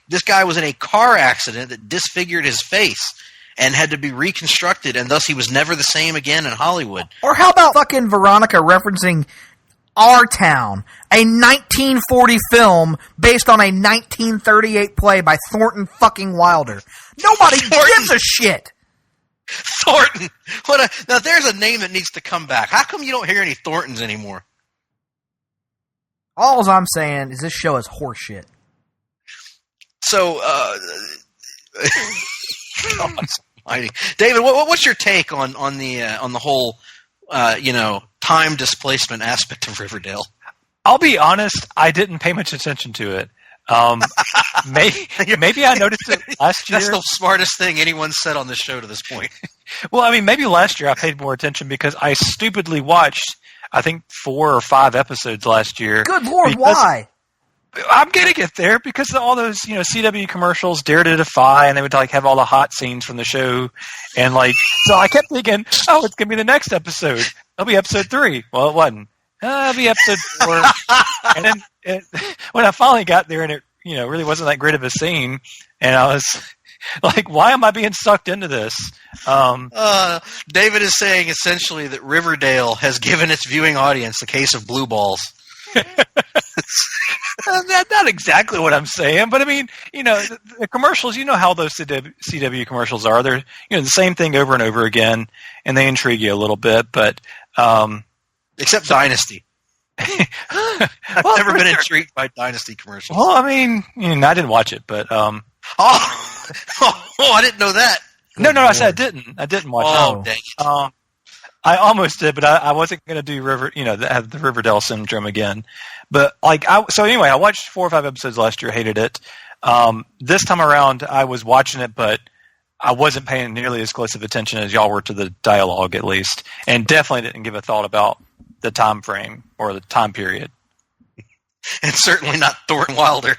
This guy was in a car accident that disfigured his face and had to be reconstructed, and thus he was never the same again in Hollywood. Or how about fucking Veronica referencing Our Town, a 1940 film based on a 1938 play by Thornton fucking Wilder. Nobody gives a shit. Thornton. Now there's a name that needs to come back. How come you don't hear any Thorntons anymore? All I'm saying is this show is horseshit. So, David, what's your take on the whole time displacement aspect of Riverdale? I'll be honest, I didn't pay much attention to it. Maybe I noticed it last year. That's the smartest thing anyone's said on this show to this point. Well, I mean, maybe last year I paid more attention because I stupidly watched, I think, 4 or 5 episodes last year. Good Lord, why? I'm going to get there because of all those, CW commercials, Dare to Defy, and they would have all the hot scenes from the show. And so I kept thinking, it's going to be the next episode. It'll be episode 3. Well, it wasn't. It'll be episode 4. And then when I finally got there and it, really wasn't that great of a scene, and I was like, why am I being sucked into this? David is saying essentially that Riverdale has given its viewing audience a case of blue balls. Not exactly what I'm saying, but I mean, the commercials, how those CW commercials are. They're, the same thing over and over again, and they intrigue you a little bit, but... except Dynasty. I've never been intrigued by Dynasty commercials. Well, I mean, I didn't watch it, but... I didn't know that. No, I said I didn't. I didn't watch it. Oh, dang it. I almost did, but I wasn't going to do have the Riverdale syndrome again. But so anyway, I watched 4 or 5 episodes last year, hated it. This time around, I was watching it, but I wasn't paying nearly as close of attention as y'all were to the dialogue, at least, and definitely didn't give a thought about the time frame or the time period. And certainly not Thornton Wilder.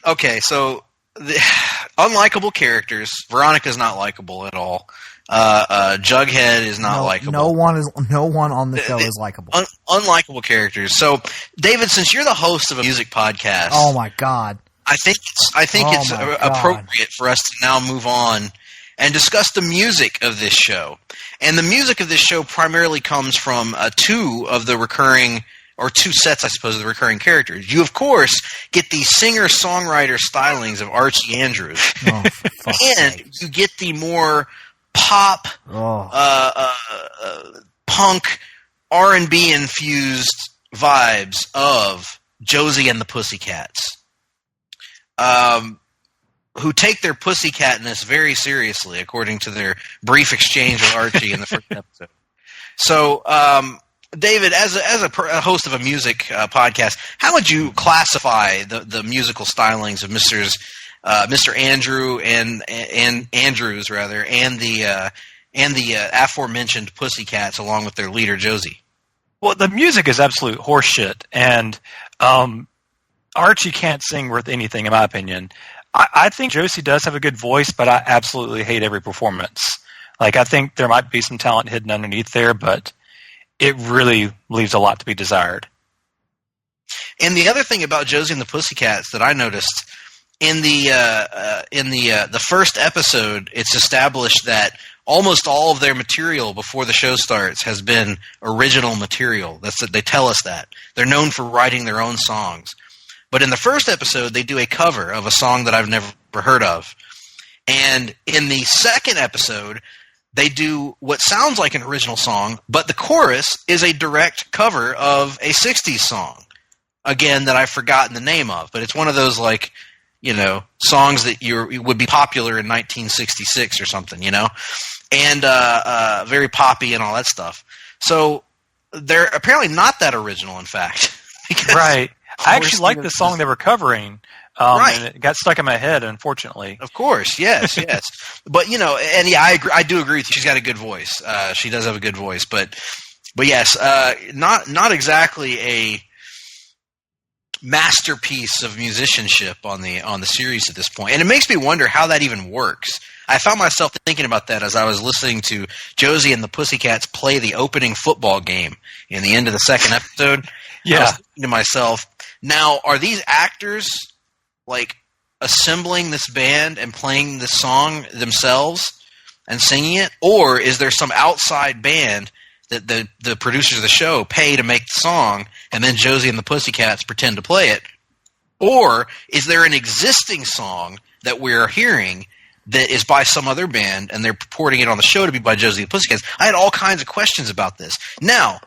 Okay, so the unlikable characters. Veronica's not likable at all. Jughead is not likable. No one on the show is likable. Unlikable characters. So, David, since you're the host of a music podcast, oh my god, I think it's appropriate for us to now move on and discuss the music of this show. And the music of this show primarily comes from two sets, I suppose, of the recurring characters. You, of course, get the singer-songwriter stylings of Archie Andrews. Oh, for fuck's sake. You get the more pop, punk, R&B infused vibes of Josie and the Pussycats, who take their pussycatness very seriously, according to their brief exchange with Archie in the first episode. So, David, as a host of a music podcast, how would you classify the musical stylings of Mr. Andrew and Andrews rather, and the aforementioned Pussycats along with their leader Josie? Well, the music is absolute horseshit, and Archie can't sing worth anything, in my opinion. I think Josie does have a good voice, but I absolutely hate every performance. Like, I think there might be some talent hidden underneath there, but it really leaves a lot to be desired. And the other thing about Josie and the Pussycats that I noticed in the first episode, it's established that almost all of their material before the show starts has been original material. They tell us that. They're known for writing their own songs. But in the first episode, they do a cover of a song that I've never heard of. And in the second episode, they do what sounds like an original song, but the chorus is a direct cover of a 60s song. Again, that I've forgotten the name of, but it's one of those, like, you know, songs that would be popular in 1966 or something, you know? And very poppy and all that stuff. So they're apparently not that original, in fact. Right. I actually like the song they were covering. Right. And it got stuck in my head, unfortunately. Of course, yes. But, you know, and yeah, I do agree with you. She's got a good voice. She does have a good voice. But yes, not exactly a masterpiece of musicianship on the series at this point. And it makes me wonder how that even works. I found myself thinking about that as I was listening to Josie and the Pussycats play the opening football game in the end of the second episode. Yeah. I was thinking to myself, now, are these actors, like, assembling this band and playing this song themselves and singing it? Or is there some outside band that the producers of the show pay to make the song, and then Josie and the Pussycats pretend to play it? Or is there an existing song that we're hearing that is by some other band, and they're purporting it on the show to be by Josie and the Pussycats? I had all kinds of questions about this. Now,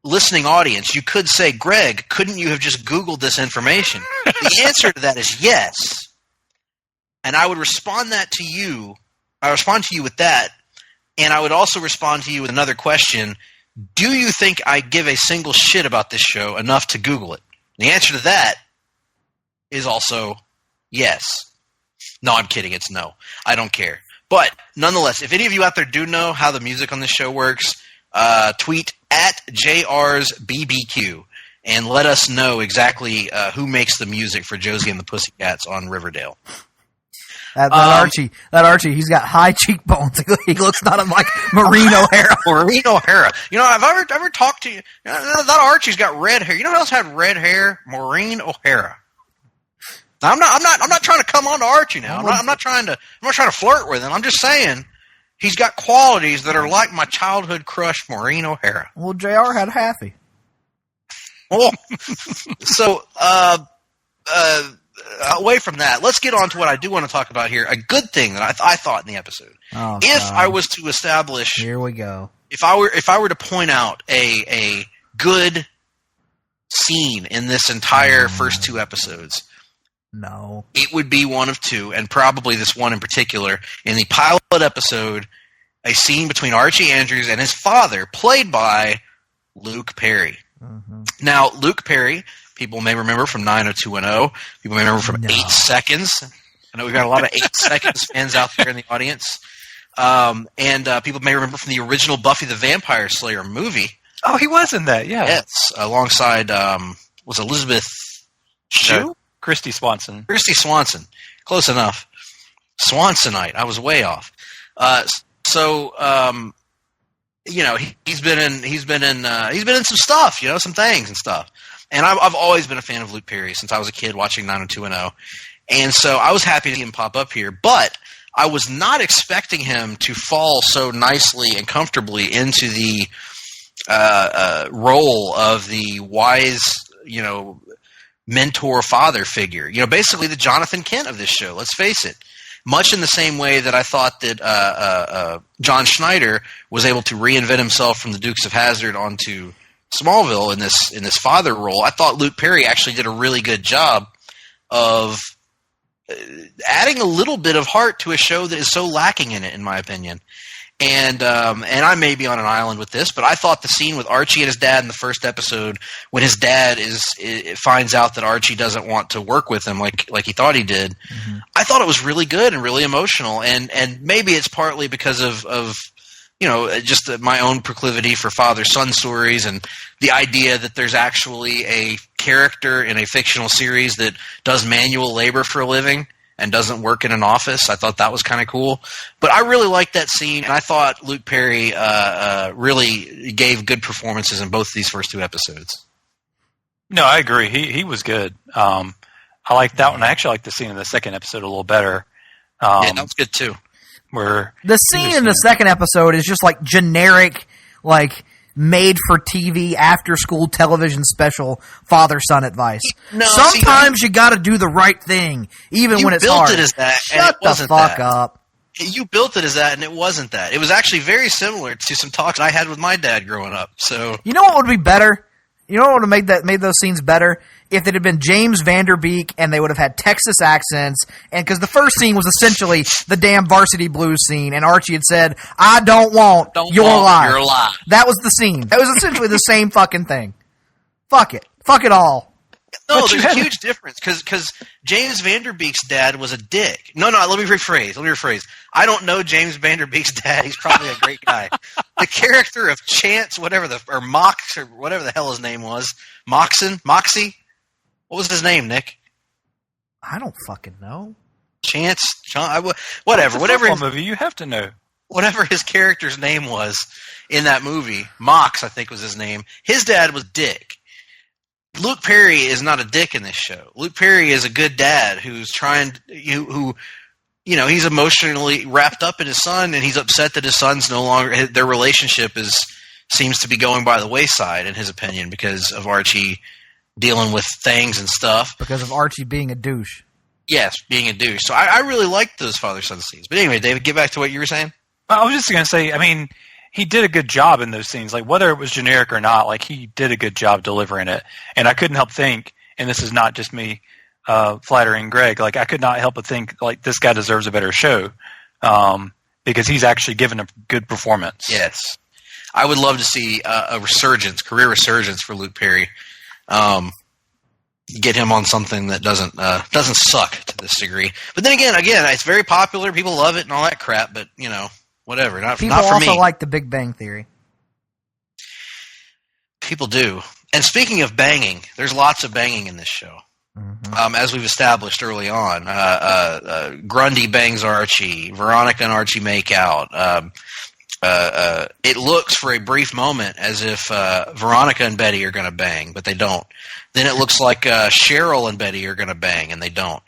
listening audience, you could say, Greg, couldn't you have just Googled this information? The answer to that is yes. And I would respond to you with that, and I would also respond to you with another question. Do you think I give a single shit about this show enough to Google it? The answer to that is also yes. No, I'm kidding. It's no. I don't care. But nonetheless, if any of you out there do know how the music on this show works, tweet at JRsBBQ and let us know exactly who makes the music for Josie and the Pussycats on Riverdale. That Archie, he's got high cheekbones. He looks not unlike Maureen O'Hara. Maureen O'Hara. You know, have I ever talked to you? That Archie's got red hair. You know who else had red hair? Maureen O'Hara. Now, I'm not trying to come on to Archie now. I'm not trying to flirt with him. I'm just saying he's got qualities that are like my childhood crush, Maureen O'Hara. Well, JR had Happy. Well, so away from that, let's get on to what I do want to talk about here. A good thing that I thought in the episode. Oh, if God. I was to establish, here we go. If I were to point out a good scene in this entire first two episodes, no, it would be one of two, and probably this one in particular. In the pilot episode, a scene between Archie Andrews and his father, played by Luke Perry. Mm-hmm. Now, Luke Perry, people may remember from 90210. People may remember from 8 Seconds. I know we've got a lot of 8 Seconds fans out there in the audience. And people may remember from the original Buffy the Vampire Slayer movie. Oh, he was in that. Yeah. Yes, alongside was Elizabeth Shue? Christy Swanson. Christy Swanson. Close enough. Swansonite. I was way off. He's been in some stuff, some things and stuff. And I've always been a fan of Luke Perry since I was a kid watching 90210. And so I was happy to see him pop up here, but I was not expecting him to fall so nicely and comfortably into the role of the wise, mentor father figure. Basically the Jonathan Kent of this show. Let's face it. Much in the same way that I thought that John Schneider was able to reinvent himself from the Dukes of Hazzard onto Smallville in this father role, I thought Luke Perry actually did a really good job of adding a little bit of heart to a show that is so lacking in it, in my opinion. And I may be on an island with this, but I thought the scene with Archie and his dad in the first episode, when his dad finds out that Archie doesn't want to work with him like he thought he did, I thought it was really good and really emotional. And maybe it's partly because of just my own proclivity for father-son stories and the idea that there's actually a character in a fictional series that does manual labor for a living and doesn't work in an office. I thought that was kind of cool. But I really liked that scene, and I thought Luke Perry really gave good performances in both of these first two episodes. No, I agree. He was good. I liked that one. I actually liked the scene in the second episode a little better. Yeah, that was good too. Where the scene in the second episode is just like generic, like made for TV after school television special father son advice. No, sometimes you got to do the right thing, even when it's hard. You built it as that, Shut and it the wasn't fuck that. up. You built it as that, and it wasn't that. It was actually very similar to some talks I had with my dad growing up. So you know what would be better? You know what would have made those scenes better? If it had been James Vanderbeek and they would have had Texas accents, and because the first scene was essentially the damn Varsity Blues scene, and Archie had said, "I don't want your lie." That was the scene. That was essentially the same fucking thing. Fuck it. Fuck it all. No, there's a huge difference because James Vanderbeek's dad was a dick. No, let me rephrase. I don't know James Vanderbeek's dad. He's probably a great guy. The character of Chance, or Mox, or whatever the hell his name was, Moxie. What was his name, Nick? I don't fucking know. Chance, whatever. Whatever movie you have to know. Whatever his character's name was in that movie, Mox, I think was his name. His dad was Dick. Luke Perry is not a dick in this show. Luke Perry is a good dad who's he's emotionally wrapped up in his son, and he's upset that his son's no longer. Their relationship seems to be going by the wayside, in his opinion, because of Archie dealing with things and stuff. Because of Archie being a douche. Yes, being a douche. So I really liked those father-son scenes. But anyway, David, get back to what you were saying. I was just going to say, he did a good job in those scenes. Like, whether it was generic or not, like, he did a good job delivering it. And I couldn't help think, and this is not just me flattering Greg, like, I could not help but think, like, this guy deserves a better show because he's actually given a good performance. Yes. I would love to see a career resurgence for Luke Perry. Get him on something that doesn't suck to this degree. But then again, it's very popular. People love it and all that crap, but, whatever. Not for me. People also like The Big Bang Theory. People do. And speaking of banging, there's lots of banging in this show. Mm-hmm. As we've established early on. Grundy bangs Archie. Veronica and Archie make out. It looks for a brief moment as if Veronica and Betty are going to bang, but they don't. Then it looks like Cheryl and Betty are going to bang, and they don't.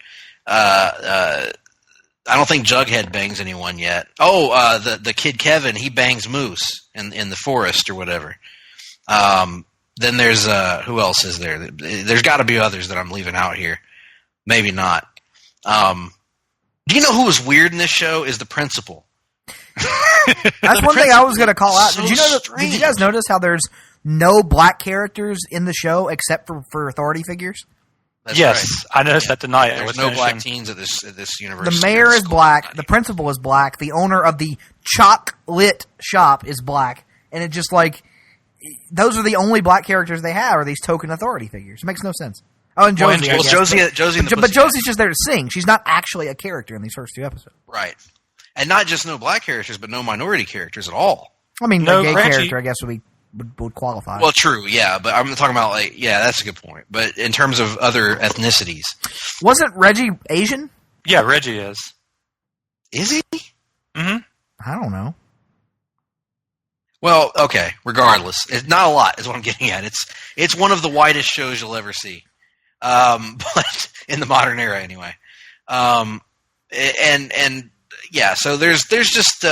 I don't think Jughead bangs anyone yet. Oh, the kid Kevin, he bangs Moose in the forest or whatever. Then there's who else is there? There's got to be others that I'm leaving out here. Maybe not. Do you know who was weird in this show? Is the principal. That's one thing I was going to call out. So did you guys notice how there's no black characters in the show except for authority figures? That's yes, right. I noticed that tonight. There's no black teens at this university. The mayor is black. The principal is black. The owner of the chocolate shop is black. And it just like, those are the only black characters they have are these token authority figures. It makes no sense. Oh, and Josie. But Josie's just there to sing. She's not actually a character in these first two episodes. Right. And not just no black characters, but no minority characters at all. I mean, no gay Reggie. character, I guess, would be would qualify. Well, true, yeah, but I'm talking about that's a good point. But in terms of other ethnicities, wasn't Reggie Asian? Yeah, Reggie is. Is he? Mm-hmm. I don't know. Well, okay. Regardless, it's not a lot. Is what I'm getting at. It's one of the whitest shows you'll ever see, but in the modern era, anyway. And yeah, so there's just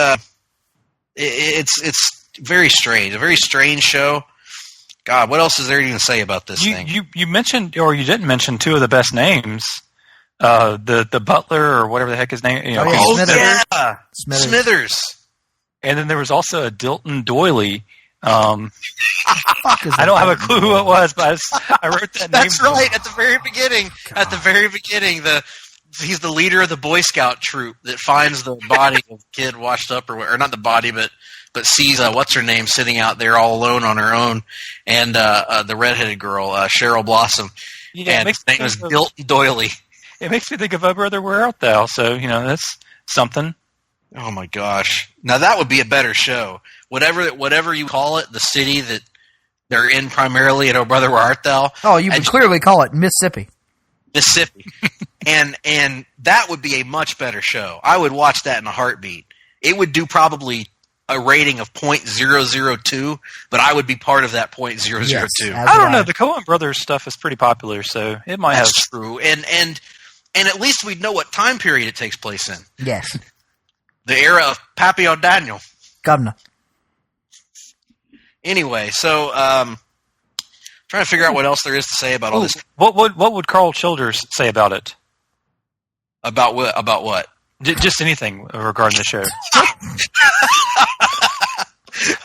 it's very strange, a very strange show. God, what else is there to even say about this thing? You mentioned, or you didn't mention, two of the best names. The butler, or whatever the heck his name. Smithers. And then there was also a Dilton Doily. I don't have a clue who it was, but I wrote that name. That's right. At the very beginning, he's the leader of the Boy Scout troop that finds the body of the kid washed up, or not the body, but sees what's her name sitting out there all alone on her own, and the redheaded girl, Cheryl Blossom. Yeah, and his name is Dilton Doily. It makes me think of "Oh Brother, Where Art Thou?" So that's something. Oh my gosh! Now that would be a better show. Whatever you call it, the city that they're in primarily at "Oh Brother, Where Art Thou?" Oh, you would clearly call it Mississippi. and that would be a much better show. I would watch that in a heartbeat. It would do probably a rating of 0.002, but I would be part of that 0.002. Yes, I don't know. The Coen Brothers stuff is pretty popular, so it might have. That's true, and at least we'd know what time period it takes place in. Yes. The era of Pappy O'Daniel. Governor. Anyway, so trying to figure out what else there is to say about all this. What would Carl Childers say about it? About what? About what? Just anything regarding the show.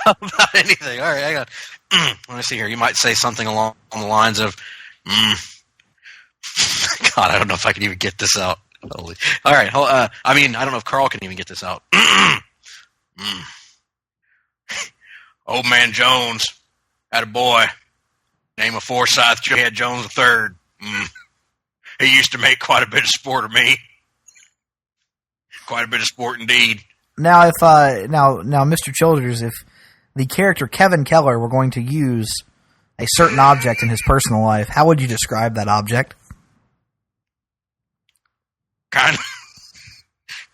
About anything. All right, hang on. Let me see here. You might say something along the lines of, God, I don't know if I can even get this out. All right. I don't know if Carl can even get this out. Old man Jones had a boy named Forsyth Jughead Jones III. He used to make quite a bit of sport of me. Quite a bit of sport indeed. Now, if now, Mr. Childers, if the character Kevin Keller were going to use a certain object in his personal life, how would you describe that object?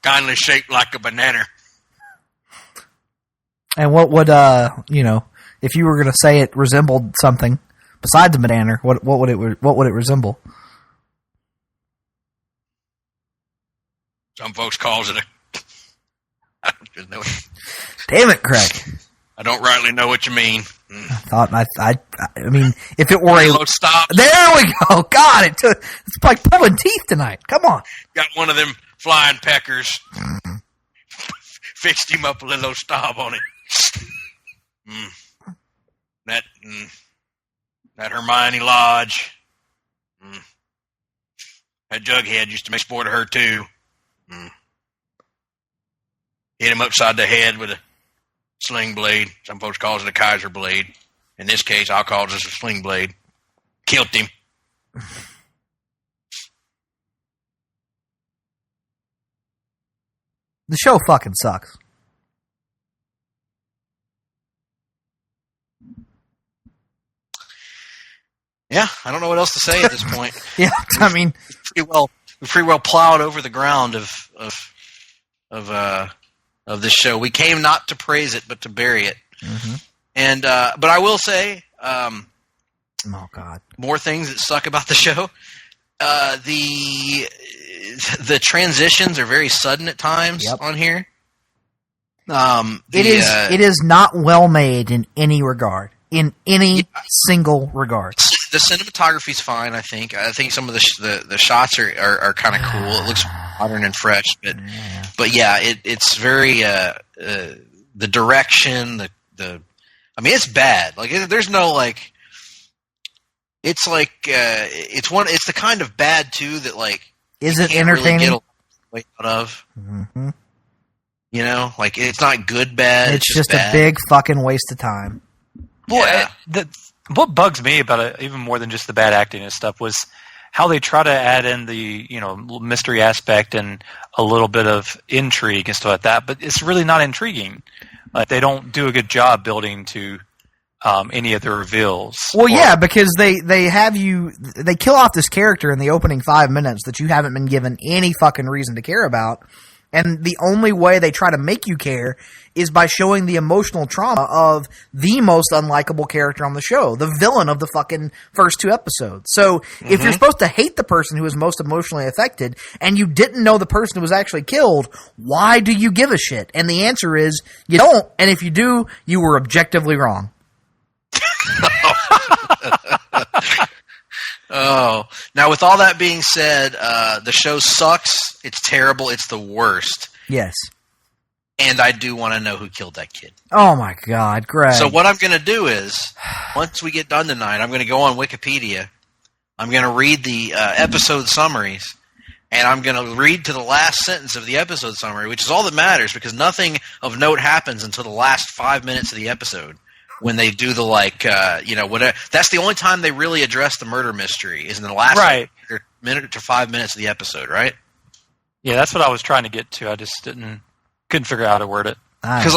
Kindly shaped like a banana. And what would if you were going to say it resembled something besides a banana, what would it resemble? Some folks calls it I don't just know it. Damn it, Craig! I don't rightly know what you mean. I mean, if it were a stop. There we go. God, it's like pulling teeth tonight. Come on. Got one of them flying peckers. Fixed him up a little stop on it. That Hermione Lodge. That Jughead used to make sport of her too. Hit him upside the head with a sling blade. Some folks call it a Kaiser blade. In this case, I'll call it just a sling blade. Killed him. The show fucking sucks. Yeah, I don't know what else to say at this point. Yeah, I mean, we pretty well plowed over the ground of this show. We came not to praise it, but to bury it. Mm-hmm. And but I will say, oh God, more things that suck about the show. The transitions are very sudden at times on here. It is not well made in any regard. In any single regard. The cinematography's fine, I think. I think some of the shots are kind of cool. It looks modern and fresh, but yeah, it's very the direction, I mean, it's bad. Like there's no like. It's like it's the kind of bad too that like is it entertaining? Really get a way out of. Mm-hmm. You know, like it's not good bad. It's just bad. A big fucking waste of time. Boy, what bugs me about it, even more than just the bad acting and stuff, was how they try to add in the mystery aspect and a little bit of intrigue and stuff like that. But it's really not intriguing. Like they don't do a good job building to any of the reveals. Well, yeah, because they kill off this character in the opening 5 minutes that you haven't been given any fucking reason to care about. And the only way they try to make you care is by showing the emotional trauma of the most unlikable character on the show, the villain of the fucking first 2 episodes. So if you're supposed to hate the person who is most emotionally affected and you didn't know the person who was actually killed, why do you give a shit? And the answer is you don't. And if you do, you were objectively wrong. Oh, now with all that being said, the show sucks. It's terrible. It's the worst. Yes. And I do want to know who killed that kid. Oh my God, Greg. So what I'm going to do is, once we get done tonight, I'm going to go on Wikipedia. I'm going to read the episode summaries, and I'm going to read to the last sentence of the episode summary, which is all that matters because nothing of note happens until the last 5 minutes of the episode. When they do the whatever, that's the only time they really address the murder mystery is in the last minute to 5 minutes of the episode, right? Yeah, that's what I was trying to get to. I just couldn't figure out how to word it. Because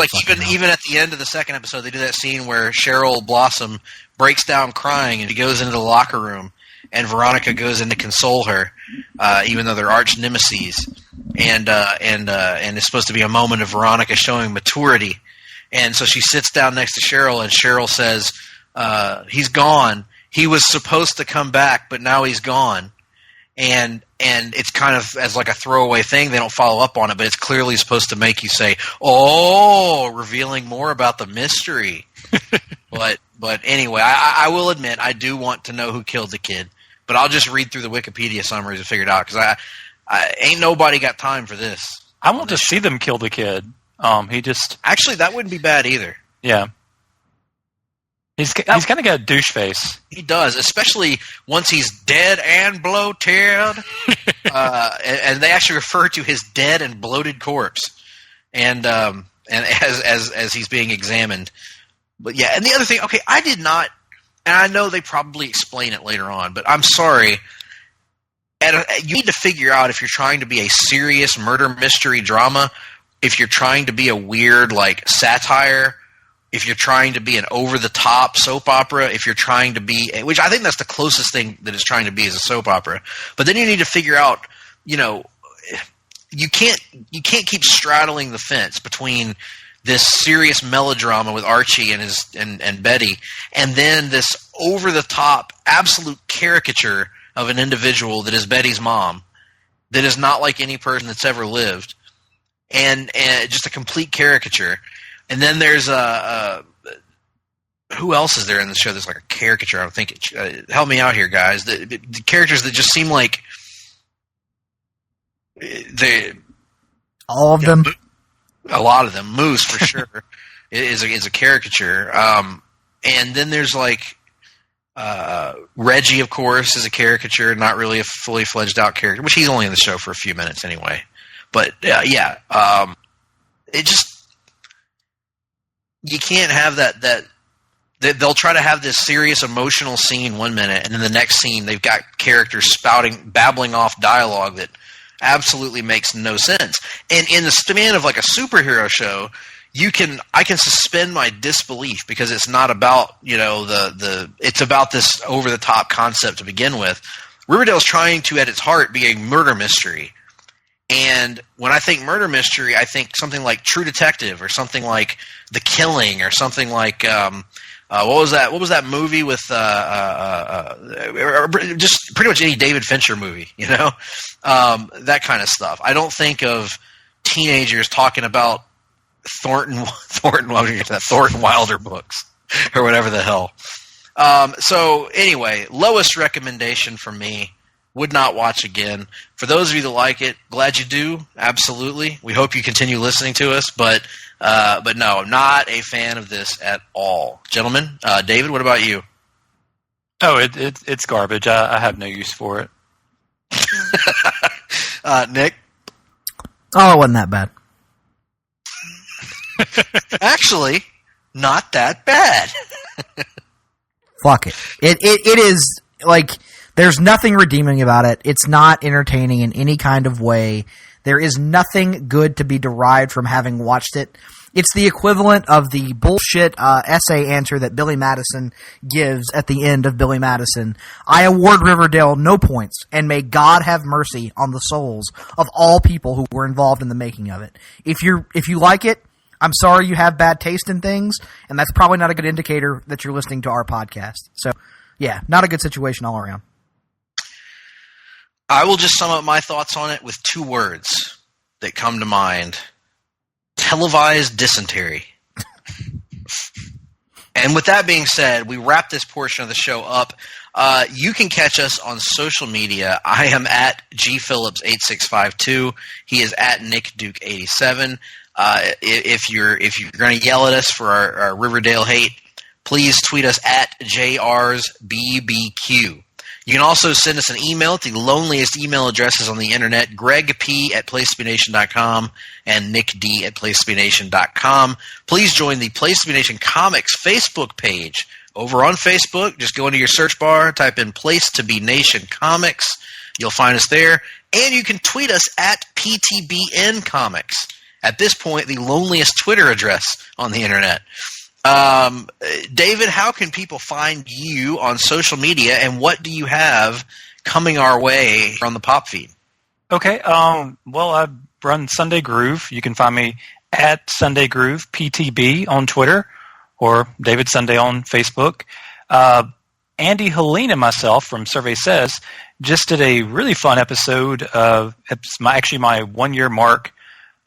even at the end of the second episode, they do that scene where Cheryl Blossom breaks down crying and she goes into the locker room, and Veronica goes in to console her, even though they're arch nemeses, and it's supposed to be a moment of Veronica showing maturity. And so she sits down next to Cheryl, and Cheryl says, he's gone. He was supposed to come back, but now he's gone. And it's kind of as like a throwaway thing. They don't follow up on it, but it's clearly supposed to make you say, oh, revealing more about the mystery. But anyway, I will admit I do want to know who killed the kid. But I'll just read through the Wikipedia summaries and figure it out, because I ain't nobody got time for this. I want to see them kill the kid. Actually, that wouldn't be bad either. Yeah, he's kind of got a douche face. He does, especially once he's dead and bloated. And they actually refer to his dead and bloated corpse, and as he's being examined. But yeah, and the other thing, okay, I did not, and I know they probably explain it later on, but I'm sorry. You need to figure out if you're trying to be a serious murder mystery drama. If you're trying to be a weird, like, satire, if you're trying to be an over-the-top soap opera, if you're trying to be – which I think that's the closest thing that it's trying to be is a soap opera. But then you need to figure out, you can't keep straddling the fence between this serious melodrama with Archie and Betty and then this over-the-top absolute caricature of an individual that is Betty's mom that is not like any person that's ever lived. And just a complete caricature. And then there's who else is there in the show that's like a caricature? I don't think help me out here, guys. The characters that just seem like all of them. A lot of them. Moose for sure is a caricature. And then there's like Reggie, of course, is a caricature, not really a fully fledged out character, which he's only in the show for a few minutes anyway. But it just you can't have that they'll try to have this serious emotional scene 1 minute, and then the next scene they've got characters babbling off dialogue that absolutely makes no sense. And in the span of like a superhero show, I can suspend my disbelief because it's not about it's about this over the top concept to begin with. Riverdale's trying to at its heart be a murder mystery. And when I think murder mystery, I think something like True Detective or something like The Killing or something like what was that? What was that movie with just pretty much any David Fincher movie, that kind of stuff. I don't think of teenagers talking about Thornton Wilder books or whatever the hell. So anyway, lowest recommendation from me. Would not watch again. For those of you that like it, glad you do. Absolutely. We hope you continue listening to us, but no, I'm not a fan of this at all. Gentlemen, David, what about you? Oh, it's garbage. I have no use for it. Nick? Oh, it wasn't that bad. Actually, not that bad. Fuck it. It is, like... There's nothing redeeming about it. It's not entertaining in any kind of way. There is nothing good to be derived from having watched it. It's the equivalent of the bullshit essay answer that Billy Madison gives at the end of Billy Madison. I award Riverdale no points, and may God have mercy on the souls of all people who were involved in the making of it. If you like it, I'm sorry you have bad taste in things, and that's probably not a good indicator that you're listening to our podcast. So, yeah, not a good situation all around. I will just sum up my thoughts on it with 2 words that come to mind. Televised dysentery. And with that being said, we wrap this portion of the show up. You can catch us on social media. I am at gphillips8652. He is at Nick Duke 87. If you're going to yell at us for our Riverdale hate, please tweet us at JRsBBQ. You can also send us an email at the loneliest email addresses on the internet, gregp@placetobenation.com and nickd@placetobenation.com. Please join the Place to Be Nation Comics Facebook page. Over on Facebook, just go into your search bar, type in Place to Be Nation Comics. You'll find us there. And you can tweet us at PTBN Comics. At this point, the loneliest Twitter address on the internet. David, how can people find you on social media, and what do you have coming our way on the pop feed? Okay, well, I run Sunday Groove. You can find me at Sunday Groove PTB on Twitter, or David Sunday on Facebook. Andy Helene and myself from Survey Says just did a really fun episode of my 1-year mark,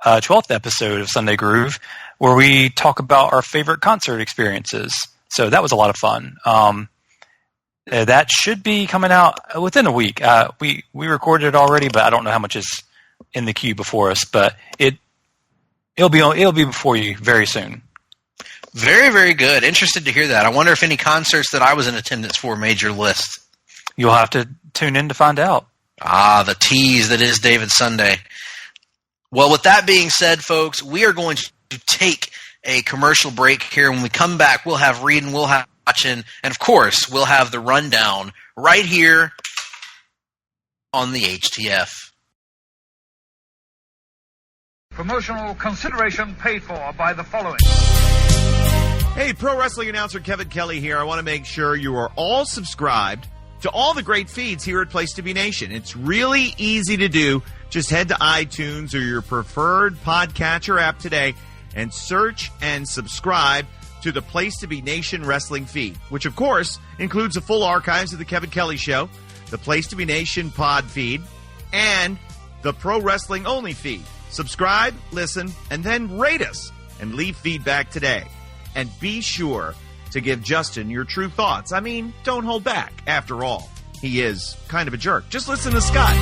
12th episode of Sunday Groove, where we talk about our favorite concert experiences. So that was a lot of fun. That should be coming out within a week. We recorded it already, but I don't know how much is in the queue before us. But it'll be before you very soon. Very, very good. Interested to hear that. I wonder if any concerts that I was in attendance for made your list. You'll have to tune in to find out. The tease that is David Sunday. Well, with that being said, folks, we are going to take a commercial break here. When we come back, we'll have reading, we'll have watching, and of course, we'll have the rundown right here on the HTF. Promotional consideration paid for by the following. Hey, pro wrestling announcer Kevin Kelly here. I want to make sure you are all subscribed to all the great feeds here at Place to Be Nation. It's really easy to do. Just head to iTunes or your preferred podcatcher app today and search and subscribe to the Place to Be Nation wrestling feed, which of course includes the full archives of the Kevin Kelly Show, the Place to Be Nation pod feed, and the Pro Wrestling Only feed. Subscribe, listen, and then rate us and leave feedback today. And be sure to give Justin your true thoughts. I mean, don't hold back. After all, he is kind of a jerk. Just listen to Scott.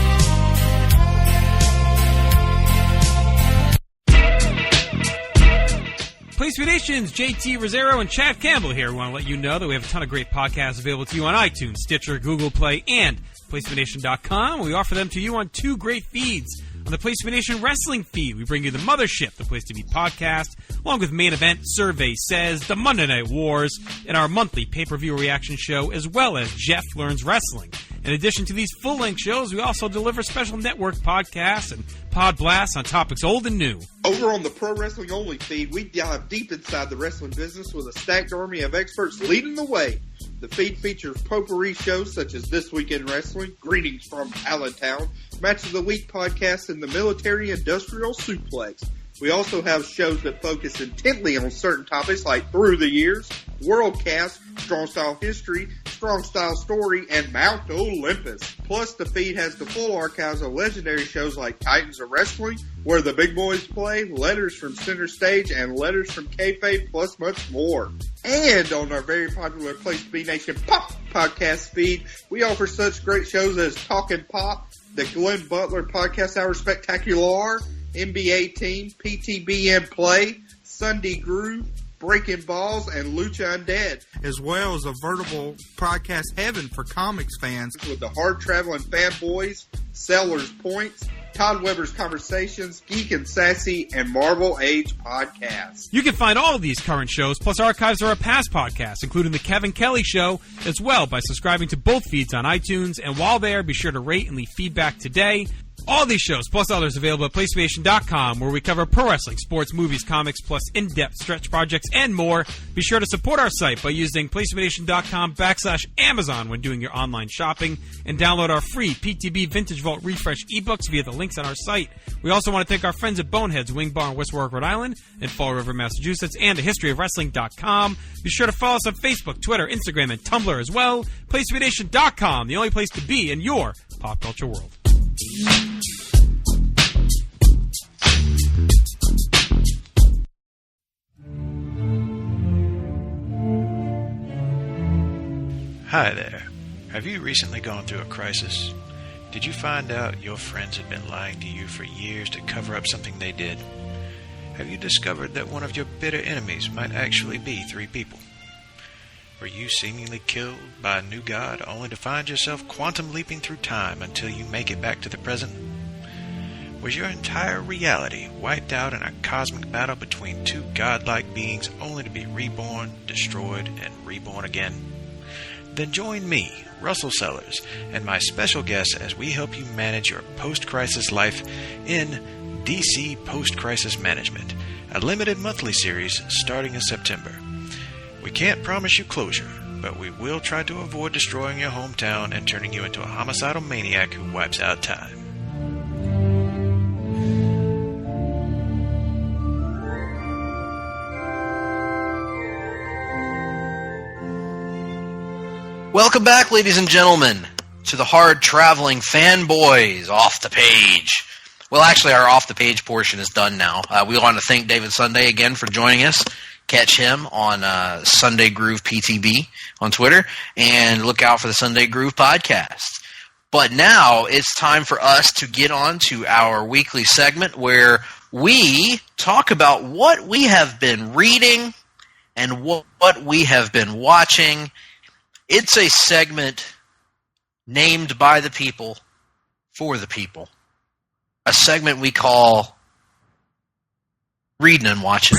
Place to Be Nation's JT Rosero and Chad Campbell here. We want to let you know that we have a ton of great podcasts available to you on iTunes, Stitcher, Google Play, and PlaceToBeNation.com. We offer them to you on 2 great feeds. On the Place to Be Nation wrestling feed, we bring you the Mothership, the Place to Be podcast, along with Main Event, Survey Says, the Monday Night Wars, and our monthly pay-per-view reaction show, as well as Jeff Learns Wrestling. In addition to these full-length shows, we also deliver special network podcasts and pod blasts on topics old and new. Over on the Pro Wrestling Only feed, we dive deep inside the wrestling business with a stacked army of experts leading the way. The feed features potpourri shows such as This Week in Wrestling, Greetings from Allentown, Match of the Week podcast, and the Military Industrial Suplex. We also have shows that focus intently on certain topics like Through the Years, Worldcast, Strong Style History, Strong Style Story, and Mount Olympus. Plus, the feed has the full archives of legendary shows like Titans of Wrestling, Where the Big Boys Play, Letters from Center Stage, and Letters from Kayfabe, plus much more. And on our very popular Place to Be Nation Pop podcast feed, we offer such great shows as Talkin' Pop, the Glenn Butler Podcast Hour Spectacular, NBA Team, PTB in Play, Sunday Groove, Breaking Balls, and Lucha Undead. As well as a veritable podcast heaven for comics fans. With the Hard-Traveling Fanboys, Sellers Points, Todd Weber's Conversations, Geek and Sassy, and Marvel Age podcasts. You can find all of these current shows, plus archives of our past podcasts, including The Kevin Kelly Show, as well by subscribing to both feeds on iTunes. And while there, be sure to rate and leave feedback today. All these shows, plus others, available at PlayStation.com, where we cover pro wrestling, sports, movies, comics, plus in-depth stretch projects, and more. Be sure to support our site by using PlayStation.com/Amazon when doing your online shopping, and download our free PTB Vintage Vault Refresh ebooks via the links on our site. We also want to thank our friends at Boneheads Wing Bar in West Warwick, Rhode Island, and Fall River, Massachusetts, and historyofwrestling.com. Be sure to follow us on Facebook, Twitter, Instagram, and Tumblr as well. PlayStation.com, the only place to be in your pop culture world. Hi there. Have you recently gone through a crisis? Did you find out your friends had been lying to you for years to cover up something they did? Have you discovered that one of your bitter enemies might actually be 3 people? Were you seemingly killed by a new god only to find yourself quantum leaping through time until you make it back to the present? Was your entire reality wiped out in a cosmic battle between 2 godlike beings only to be reborn, destroyed, and reborn again? Then join me, Russell Sellers, and my special guests as we help you manage your post-crisis life in DC Post-Crisis Management, a limited monthly series starting in September. We can't promise you closure, but we will try to avoid destroying your hometown and turning you into a homicidal maniac who wipes out time. Welcome back, ladies and gentlemen, to the Hard-Traveling Fanboys Off the Page. Well, actually, our Off the Page portion is done now. We want to thank David Sunday again for joining us. Catch him on Sunday Groove PTB on Twitter, and look out for the Sunday Groove podcast. But now it's time for us to get on to our weekly segment where we talk about what we have been reading and what we have been watching. It's a segment named by the people, for the people. A segment we call Reading and Watching.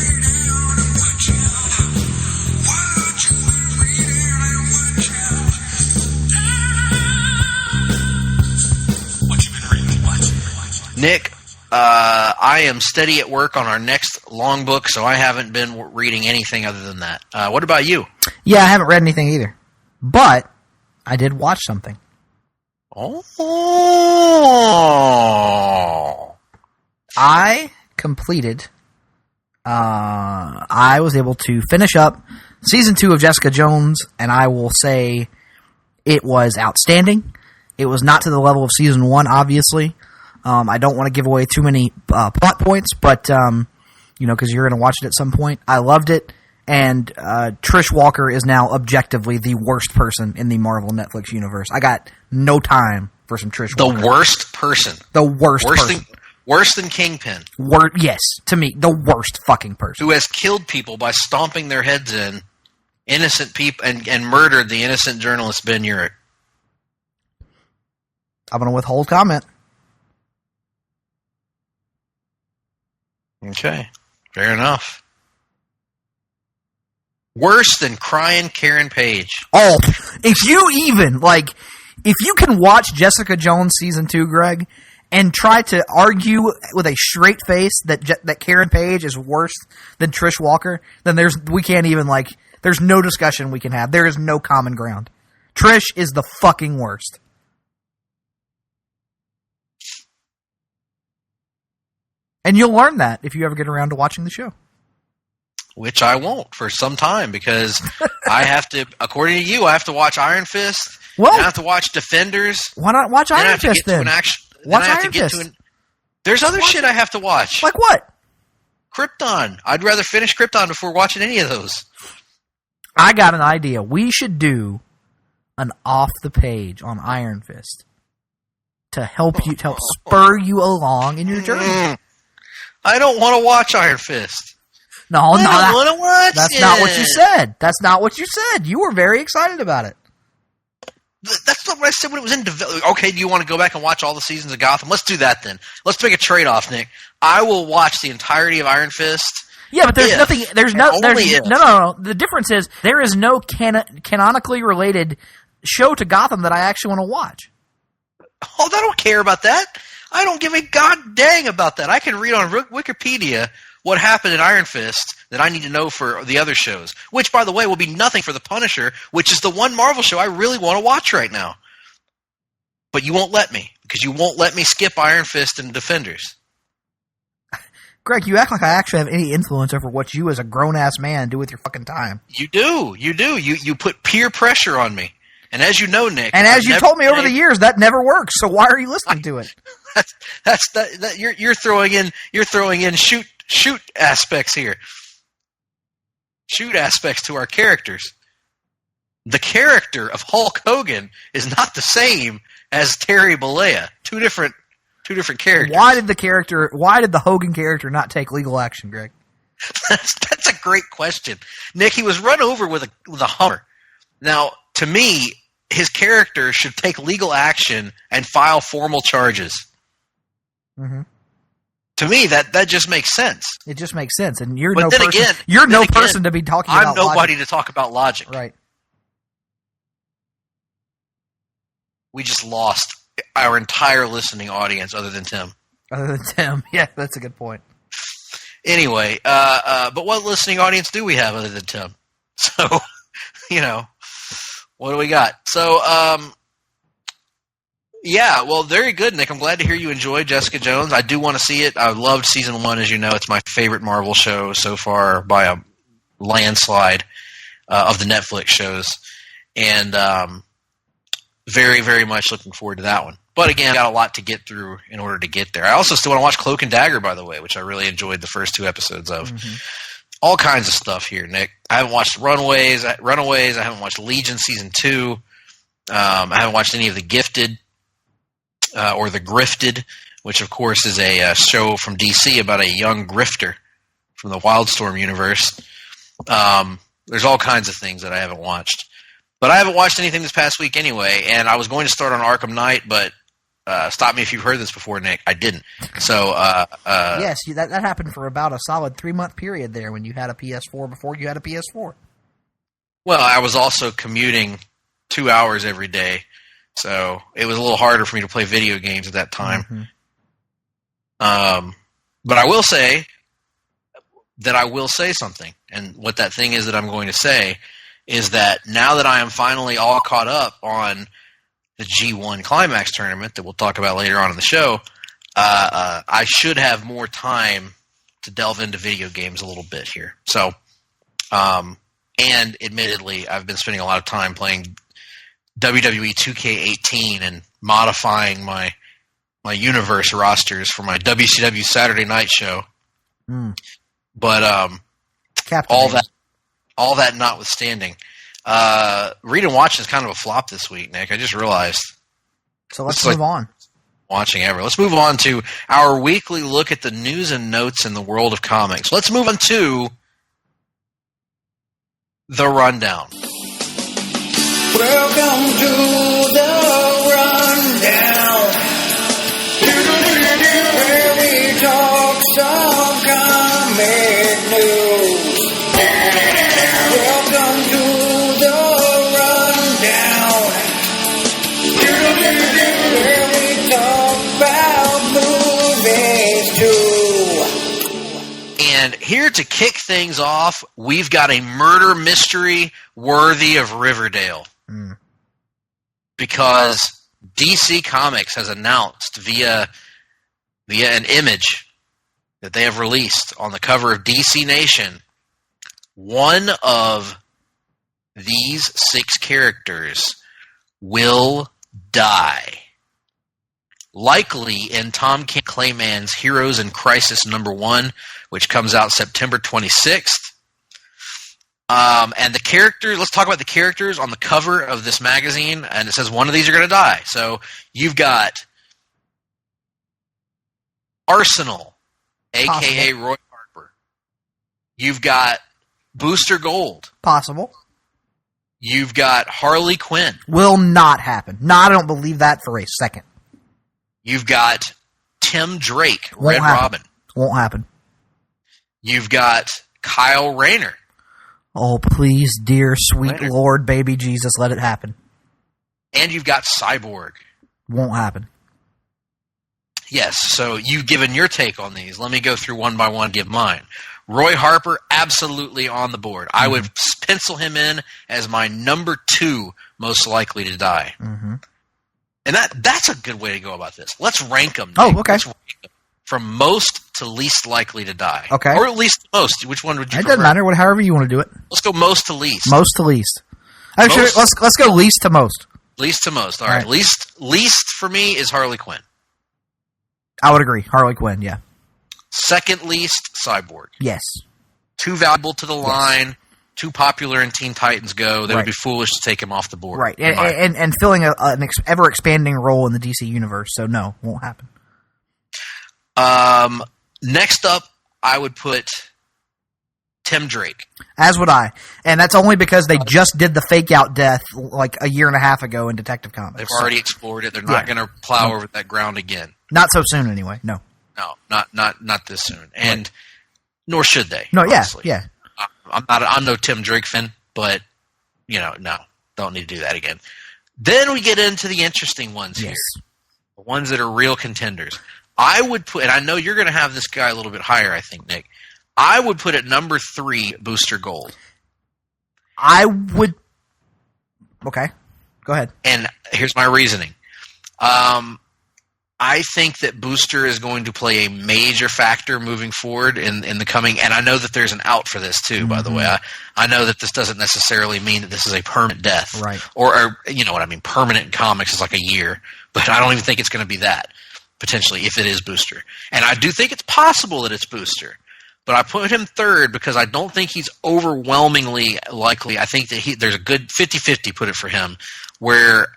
Nick, I am steady at work on our next long book, so I haven't been reading anything other than that. What about you? Yeah, I haven't read anything either. But I did watch something. Oh. I completed, I was able to finish up Season 2 of Jessica Jones, and I will say it was outstanding. It was not to the level of Season 1, obviously. I don't want to give away too many plot points, but, because you're going to watch it at some point. I loved it. And Trish Walker is now objectively the worst person in the Marvel Netflix universe. I got no time for some Trish Walker. The worst person. The worst person. Worse than Kingpin. Yes, to me, the worst fucking person. Who has killed people by stomping their heads in, innocent people, and murdered the innocent journalist Ben Urich. I'm going to withhold comment. Okay, fair enough. Worse than crying Karen Page. Oh, if you can watch Jessica Jones Season 2, Greg, and try to argue with a straight face that Karen Page is worse than Trish Walker, then there's no discussion we can have. There is no common ground. Trish is the fucking worst. And you'll learn that if you ever get around to watching the show. Which I won't for some time, because I have to, according to you, I have to watch Iron Fist. What? I have to watch Defenders. Why not watch Iron Fist then? Watch Iron Fist. There's other shit I have to watch. Like what? Krypton. I'd rather finish Krypton before watching any of those. I got an idea. We should do an Off the Page on Iron Fist to help spur you along in your journey. I don't want to watch Iron Fist. No, that's not what you said. That's not what you said. You were very excited about it. That's not what I said when it was in development. Okay, do you want to go back and watch all the seasons of Gotham? Let's do that then. Let's make a trade-off, Nick. I will watch the entirety of Iron Fist. Yeah, but there's nothing. No. The difference is there is no canonically related show to Gotham that I actually want to watch. Oh, I don't care about that. I don't give a god dang about that. I can read on Wikipedia what happened in Iron Fist that I need to know for the other shows, which, by the way, will be nothing for The Punisher, which is the one Marvel show I really want to watch right now. But you won't let me, because you won't let me skip Iron Fist and Defenders. Greg, you act like I actually have any influence over what you as a grown-ass man do with your fucking time. You do. You put peer pressure on me. And as you know, Nick... And as you told me over the years, that never works, so why are you listening to it? You're throwing in shoot aspects here. Shoot aspects to our characters. The character of Hulk Hogan is not the same as Terry Bollea. Two different characters. Why did the Hogan character not take legal action, Greg? That's a great question, Nick. He was run over with a Hummer. Now, to me, his character should take legal action and file formal charges. Mm-hmm. To me, that just makes sense. It just makes sense, and you're no person to be talking about. I'm nobody to talk about logic. Right. We just lost our entire listening audience, other than Tim. Yeah, that's a good point. Anyway, but what listening audience do we have other than Tim? So, what do we got? So, yeah, well, very good, Nick. I'm glad to hear you enjoyed Jessica Jones. I do want to see it. I loved season 1, as you know. It's my favorite Marvel show so far by a landslide of the Netflix shows. And very, very much looking forward to that one. But again, got a lot to get through in order to get there. I also still want to watch Cloak and Dagger, by the way, which I really enjoyed the first 2 episodes of. Mm-hmm. All kinds of stuff here, Nick. I haven't watched Runaways. I haven't watched Legion Season 2. I haven't watched any of The Gifted or The Grifted, which, of course, is a show from DC about a young grifter from the Wildstorm universe. There's all kinds of things that I haven't watched. But I haven't watched anything this past week anyway, and I was going to start on Arkham Knight, but stop me if you've heard this before, Nick. I didn't. So yes, that happened for about a solid 3-month period there when you had a PS4 before you had a PS4. Well, I was also commuting 2 hours every day, so it was a little harder for me to play video games at that time. Mm-hmm. But I will say that I will say something, and what that thing is that I'm going to say is that now that I am finally all caught up on the G1 Climax tournament that we'll talk about later on in the show, I should have more time to delve into video games a little bit here. So, and admittedly, I've been spending a lot of time playing WWE 2K18 and modifying my universe rosters for my WCW Saturday Night show. Mm. But all that notwithstanding, Read and Watch is kind of a flop this week, Nick. I just realized. So let's move on. Watching ever. Let's move on to our weekly look at the news and notes in the world of comics. Let's move on to the rundown. Welcome to the rundown, where we talk some comic news. Welcome to the rundown, where we talk about movies too. And here to kick things off, we've got a murder mystery worthy of Riverdale. Mm. Because DC Comics has announced via an image that they have released on the cover of DC Nation, one of these 6 characters will die. Likely in Tom Clayman's Heroes in Crisis #1, which comes out September 26th. And the characters, let's talk about the characters on the cover of this magazine, and it says one of these are going to die. So you've got Arsenal, a.k.a. Roy Harper. You've got Booster Gold. Possible. You've got Harley Quinn. Will not happen. No, I don't believe that for a second. You've got Tim Drake, Red Robin. Won't happen. You've got Kyle Rayner. Oh, please, dear, sweet Lord, baby Jesus, let it happen. And you've got Cyborg. Won't happen. Yes. So you've given your take on these. Let me go through one by one, give mine. Roy Harper, absolutely on the board. I would pencil him in as my number 2 most likely to die. Mm-hmm. And that's a good way to go about this. Let's rank them. Oh, okay. Let's rank them from most to least likely to die. Okay. Or at least most. Which one would you It prefer? doesn't matter. However you want to do it. Let's go most to least. Most to least. Actually, let's go least to most. Least to most. All right. Least for me is Harley Quinn. I would agree. Harley Quinn, yeah. Second least, Cyborg. Yes. Too valuable to the line. Too popular in Teen Titans Go. They would be foolish to take him off the board. Right. And filling an ever-expanding role in the DC universe. So, no, won't happen. Next up, I would put Tim Drake. As would I. And that's only because they just did the fake-out death like a year and a half ago in Detective Comics. They've already explored it. They're not going to plow over that ground again. Not so soon, anyway. No. No, not this soon. And nor should they. No, honestly. yeah. I'm no Tim Drake fan, but, no, don't need to do that again. Then we get into the interesting ones here. The ones that are real contenders. I would put, and I know you're going to have this guy a little bit higher, I think, Nick. I would put at number 3, Booster Gold. I would. Okay. Go ahead. And here's my reasoning. I think that Booster is going to play a major factor moving forward in the coming, and I know that there's an out for this too, by the way. I know that this doesn't necessarily mean that this is a permanent death. Right. Or you know what I mean, permanent in comics is like a year, but I don't even think it's going to be that, potentially, if it is Booster. And I do think it's possible that it's Booster, but I put him 3rd because I don't think he's overwhelmingly likely. I think that there's a good 50-50, put it for him, where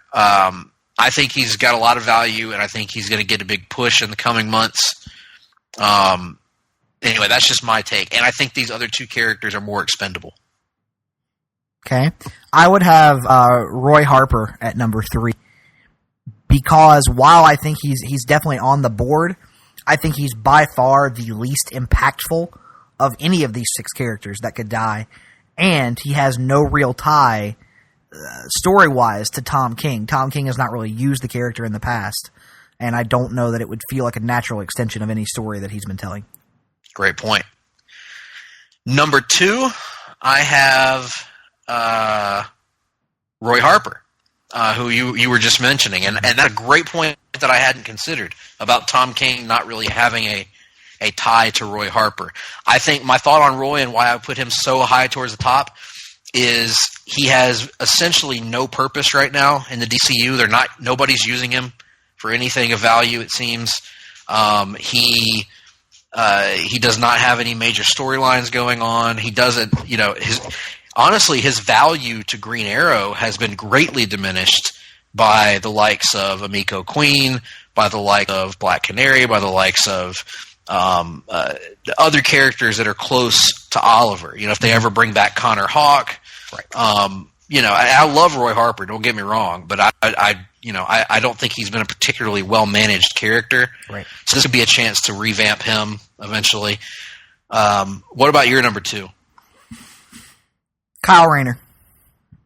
I think he's got a lot of value, and I think he's going to get a big push in the coming months. Anyway, that's just my take. And I think these other 2 characters are more expendable. Okay. I would have Roy Harper at number 3 because while I think he's definitely on the board, I think he's by far the least impactful of any of these 6 characters that could die, and he has no real tie story-wise to Tom King. Tom King has not really used the character in the past, and I don't know that it would feel like a natural extension of any story that he's been telling. Great point. Number 2, I have Roy Harper, who you were just mentioning, and that's a great point that I hadn't considered about Tom King not really having a tie to Roy Harper. I think my thought on Roy and why I put him so high towards the top is he has essentially no purpose right now in the DCU. Nobody's using him for anything of value, it seems. He does not have any major storylines going on. He doesn't, his value to Green Arrow has been greatly diminished by the likes of Amico Queen, by the like of Black Canary, by the likes of other characters that are close to Oliver. If they ever bring back Connor Hawke, right. I love Roy Harper. Don't get me wrong, but I don't think he's been a particularly well managed character. Right. So this would be a chance to revamp him eventually. What about your number 2? Kyle Rayner,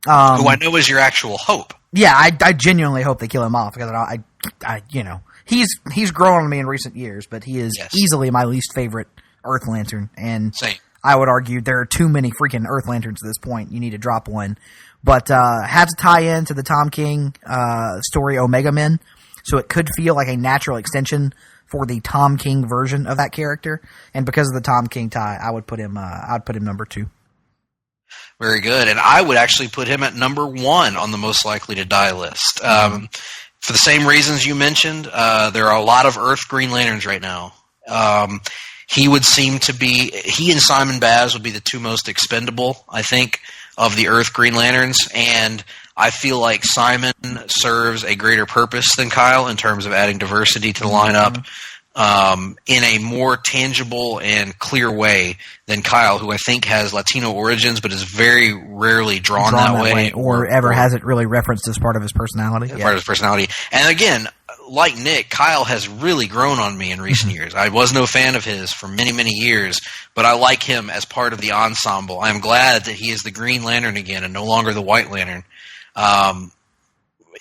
who I know is your actual hope. Yeah, I genuinely hope they kill him off because he's grown on me in recent years, but he is easily my least favorite Earth Lantern, and same. I would argue there are too many freaking Earth Lanterns at this point. You need to drop one. But had to tie into the Tom King story Omega Men, so it could feel like a natural extension for the Tom King version of that character. And because of the Tom King tie, I would put him number 2. Very good. And I would actually put him at number 1 on the most likely to die list. For the same reasons you mentioned, there are a lot of Earth Green Lanterns right now. He would seem to be, he and Simon Baz would be the 2 most expendable, I think, of the Earth Green Lanterns, and I feel like Simon serves a greater purpose than Kyle in terms of adding diversity to the lineup in a more tangible and clear way than Kyle, who I think has Latino origins but is very rarely drawn that way. Or ever has it really referenced as part of his personality. Part of his personality. And again, like Nick, Kyle has really grown on me in recent years. I was no fan of his for many, many years, but I like him as part of the ensemble. I'm glad that he is the Green Lantern again and no longer the White Lantern.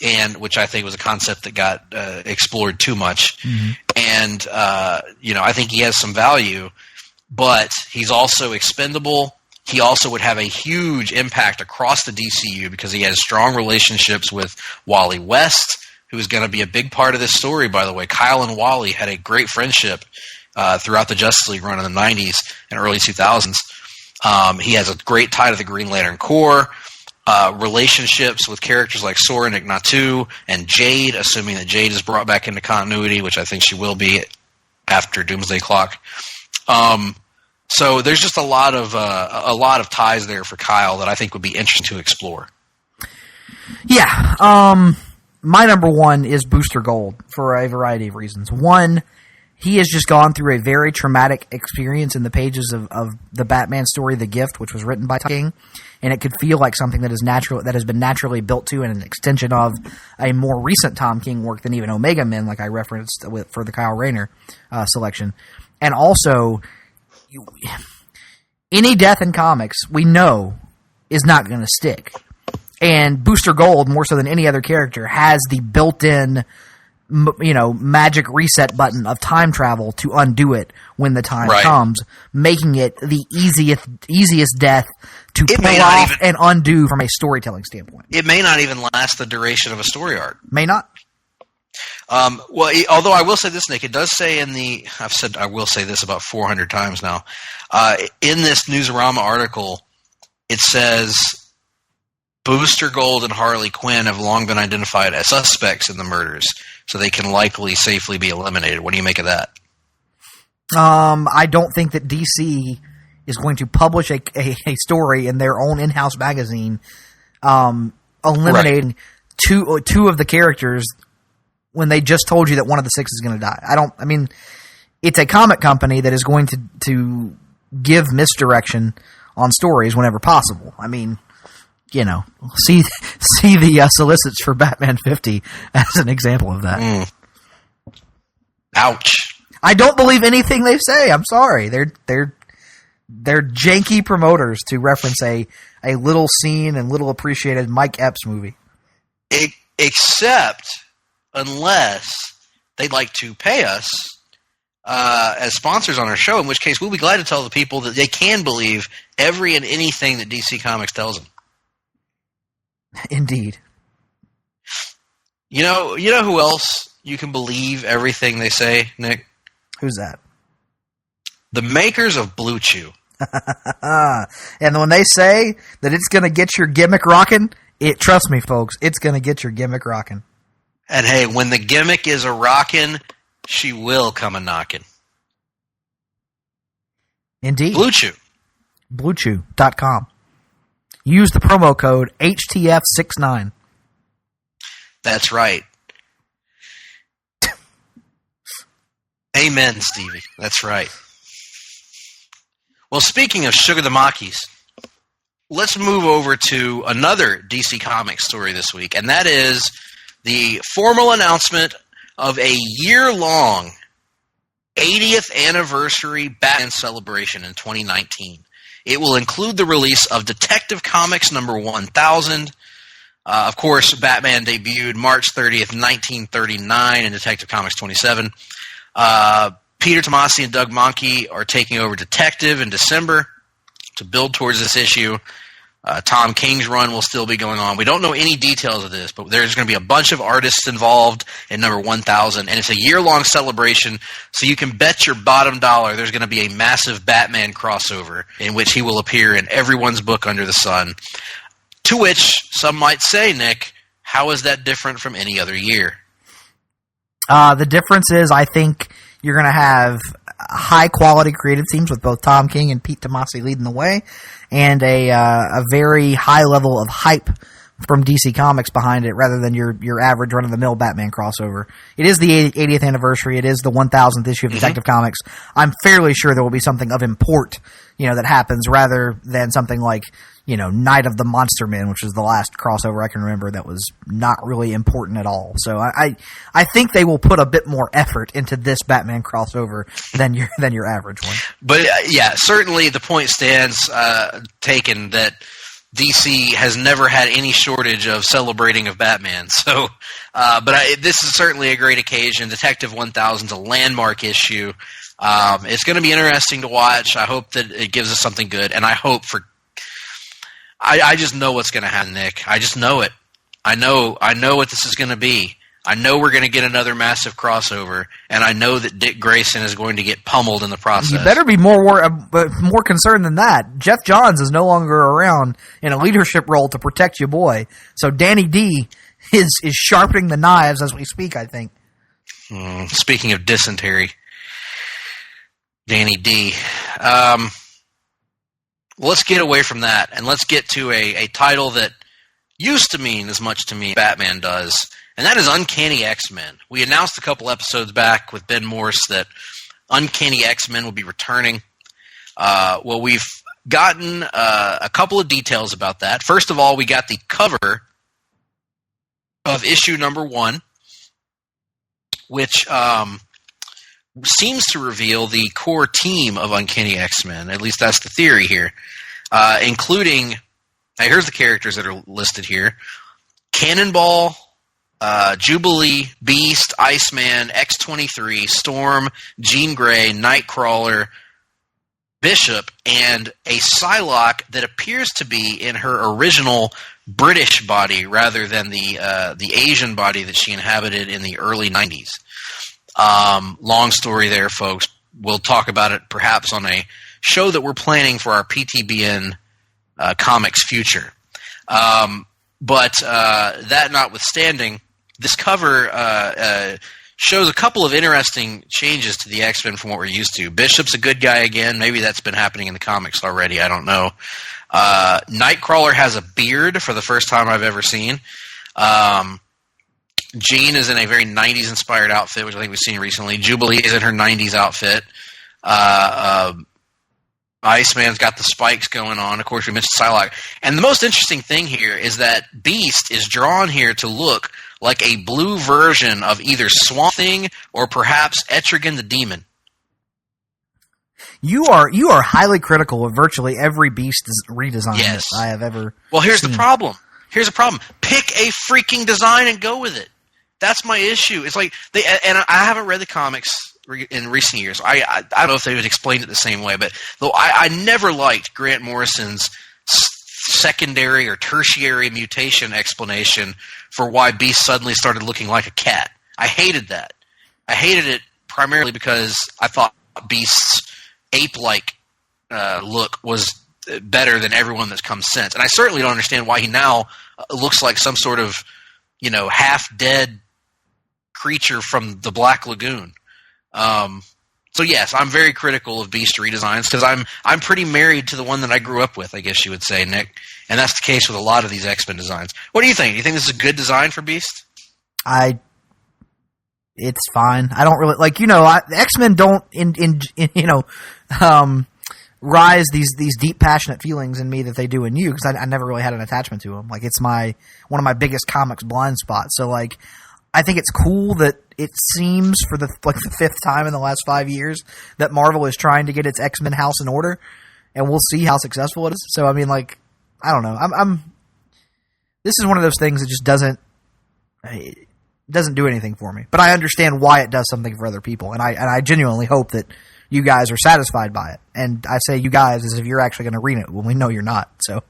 and which I think was a concept that got explored too much. Mm-hmm. And I think he has some value, but he's also expendable. He also would have a huge impact across the DCU because he has strong relationships with Wally West, who is going to be a big part of this story, by the way. Kyle and Wally had a great friendship throughout the Justice League run in the 90s and early 2000s. He has a great tie to the Green Lantern Corps, relationships with characters like Soren Ignatu and Jade, assuming that Jade is brought back into continuity, which I think she will be after Doomsday Clock. So there's just a lot of ties there for Kyle that I think would be interesting to explore. Yeah. My number one is Booster Gold for a variety of reasons. One, he has just gone through a very traumatic experience in the pages of the Batman story, The Gift, which was written by Tom King, and it could feel like something that has been naturally built to and an extension of a more recent Tom King work than even Omega Men, like I referenced for the Kyle Rayner selection. And also, any death in comics we know is not going to stick. And Booster Gold, more so than any other character, has the built-in, magic reset button of time travel to undo it when the time comes, making it the easiest death to pull off and undo from a storytelling standpoint. It may not even last the duration of a story arc. May not. Although I will say this, Nick, it does say I will say this about 400 times now. In this Newsarama article, it says Booster Gold and Harley Quinn have long been identified as suspects in the murders, so they can likely safely be eliminated. What do you make of that? I don't think that DC is going to publish a story in their own in-house magazine eliminating two of the characters when they just told you that one of the six is going to die. It's a comic company that is going to give misdirection on stories whenever possible. See the solicits for Batman 50 as an example of that. Ouch. I don't believe anything they say. I'm sorry. They're janky promoters to reference a little seen and little appreciated Mike Epps movie. Except unless they'd like to pay us as sponsors on our show, in which case we'll be glad to tell the people that they can believe every and anything that DC Comics tells them. Indeed. You know who else you can believe everything they say, Nick? Who's that? The makers of Blue Chew. And when they say that it's going to get your gimmick rocking, trust me, folks, it's going to get your gimmick rocking. And hey, when the gimmick is a rockin', she will come a knockin'. Indeed. Blue Chew. BlueChew.com. Use the promo code HTF69. That's right. Amen, Stevie. That's right. Well, speaking of Sugar the Macchies, let's move over to another DC Comics story this week, and that is the formal announcement of a year-long 80th anniversary Batman celebration in 2019. It will include the release of Detective Comics number 1000. Of course, Batman debuted March 30th, 1939 in Detective Comics 27. Peter Tomasi and Doug Mahnke are taking over Detective in December to build towards this issue. Tom King's run will still be going on. We don't know any details of this, but there's going to be a bunch of artists involved in number 1000, and it's a year-long celebration, so you can bet your bottom dollar there's going to be a massive Batman crossover in which he will appear in everyone's book under the sun. To which some might say, Nick, how is that different from any other year? The difference is I think you're going to have high-quality creative teams with both Tom King and Pete Tomasi leading the way, and a very high level of hype from DC Comics behind it rather than your average run-of-the-mill Batman crossover. It is the 80th anniversary. It is the 1000th issue of Detective Comics. I'm fairly sure there will be something of import, that happens rather than something like, Night of the Monster Men, which is the last crossover I can remember that was not really important at all. So I think they will put a bit more effort into this Batman crossover than your average one. But yeah, certainly the point stands taken that DC has never had any shortage of celebrating of Batman. So, this is certainly a great occasion. Detective 1000 is a landmark issue. It's going to be interesting to watch. I hope that it gives us something good, and I hope for. I just know what's going to happen, Nick. I just know it. I know what this is going to be. I know we're going to get another massive crossover, and I know that Dick Grayson is going to get pummeled in the process. You better be more concerned than that. Jeff Johns is no longer around in a leadership role to protect your boy. So Danny D is sharpening the knives as we speak, I think. Speaking of dysentery, Danny D. Let's get away from that, and let's get to a title that used to mean as much to me as Batman does. And that is Uncanny X-Men. We announced a couple episodes back with Ben Morse that Uncanny X-Men will be returning. Well, we've gotten a couple of details about that. First of all, we got the cover of issue number 1, which seems to reveal the core team of Uncanny X-Men. At least that's the theory here. Including, here's the characters that are listed here. Cannonball, Jubilee, Beast, Iceman, X-23, Storm, Jean Grey, Nightcrawler, Bishop, and a Psylocke that appears to be in her original British body rather than the Asian body that she inhabited in the early 90s. Long story there, folks. We'll talk about it perhaps on a show that we're planning for our PTBN Comics future. But that notwithstanding, this cover shows a couple of interesting changes to the X-Men from what we're used to. Bishop's a good guy again. Maybe that's been happening in the comics already. I don't know. Nightcrawler has a beard for the first time I've ever seen. Jean is in a very 90s-inspired outfit, which I think we've seen recently. Jubilee is in her 90s outfit. Iceman's got the spikes going on. Of course, we mentioned Psylocke. And the most interesting thing here is that Beast is drawn here to look like a blue version of either Swamp Thing or perhaps Etrigan the Demon. You are highly critical of virtually every Beast redesign that I have ever Well, here's seen. the problem. Here's the problem. Pick a freaking design and go with it. That's my issue. It's like and I haven't read the comics in recent years. I don't know if they would explain it the same way, but though I never liked Grant Morrison's secondary or tertiary mutation explanation for why Beast suddenly started looking like a cat. I hated that. I hated it primarily because I thought Beast's ape-like look was better than everyone that's come since. And I certainly don't understand why he now looks like some sort of, half-dead creature from the Black Lagoon. So yes, I'm very critical of Beast redesigns because I'm pretty married to the one that I grew up with, I guess you would say, Nick. And that's the case with a lot of these X-Men designs. What do you think? Do you think this is a good design for Beast? It's fine. I don't really X-Men don't rise these deep passionate feelings in me that they do in you because I never really had an attachment to them. Like it's one of my biggest comics blind spots. So I think it's cool that it seems for the fifth time in the last 5 years that Marvel is trying to get its X-Men house in order, and we'll see how successful it is. So I mean, I don't know. This is one of those things that just doesn't do anything for me. But I understand why it does something for other people, and I genuinely hope that you guys are satisfied by it. And I say you guys as if you're actually going to read it when we know you're not. So,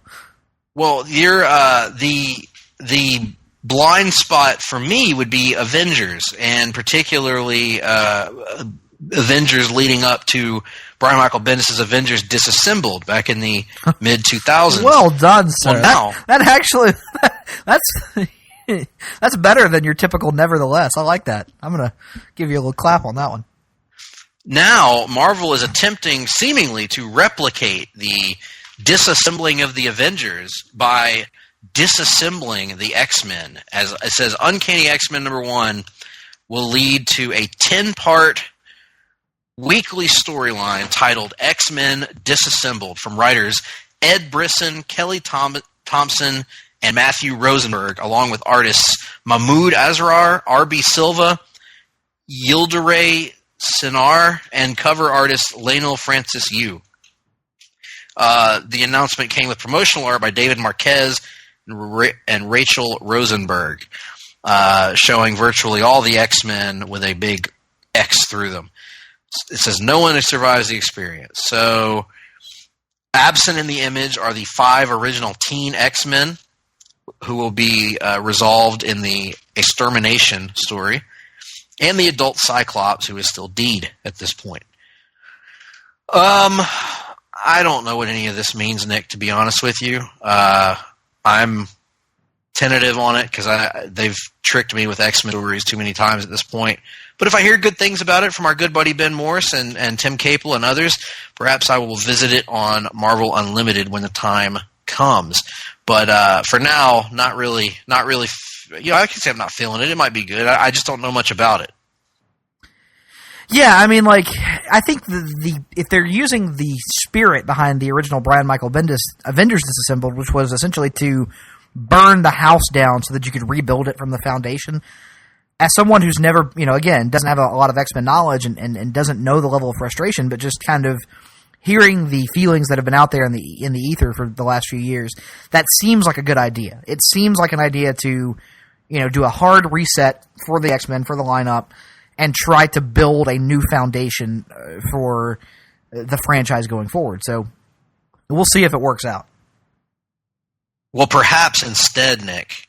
well, you're the blind spot for me would be Avengers, and particularly Avengers leading up to Brian Michael Bendis' Avengers Disassembled back in the mid-2000s. Well done, sir. Well, now, that actually that's better than your typical nevertheless. I like that. I'm going to give you a little clap on that one. Now, Marvel is attempting seemingly to replicate the disassembling of the Avengers by disassembling the X-Men. As it says, Uncanny X-Men #1 will lead to a 10-part weekly storyline titled X-Men Disassembled from writers Ed Brisson, Kelly Thompson, and Matthew Rosenberg, along with artists Mahmoud Asrar, R.B. Silva, Yildiray Sinar, and cover artist Lionel Francis Yu. The announcement came with promotional art by David Marquez and Rachel Rosenberg, showing virtually all the X-Men with a big X through them. It says, no one survives the experience. So, absent in the image are the 5 original teen X-Men, who will be resolved in the Extermination story, and the adult Cyclops, who is still deed at this point. I don't know what any of this means, Nick, to be honest with you. I'm tentative on it because they've tricked me with X-Men stories too many times at this point. But if I hear good things about it from our good buddy Ben Morse and Tim Capel and others, perhaps I will visit it on Marvel Unlimited when the time comes. But for now, not really. I can say I'm not feeling it. It might be good. I just don't know much about it. Yeah, I mean, like, I think if they're using the spirit behind the original Brian Michael Bendis Avengers Disassembled, which was essentially to burn the house down so that you could rebuild it from the foundation, as someone who's never, again, doesn't have a lot of X-Men knowledge and doesn't know the level of frustration, but just kind of hearing the feelings that have been out there in the ether for the last few years, that seems like a good idea. It seems like an idea to, do a hard reset for the X-Men, for the lineup, and try to build a new foundation for the franchise going forward. So we'll see if it works out. Well, perhaps instead, Nick,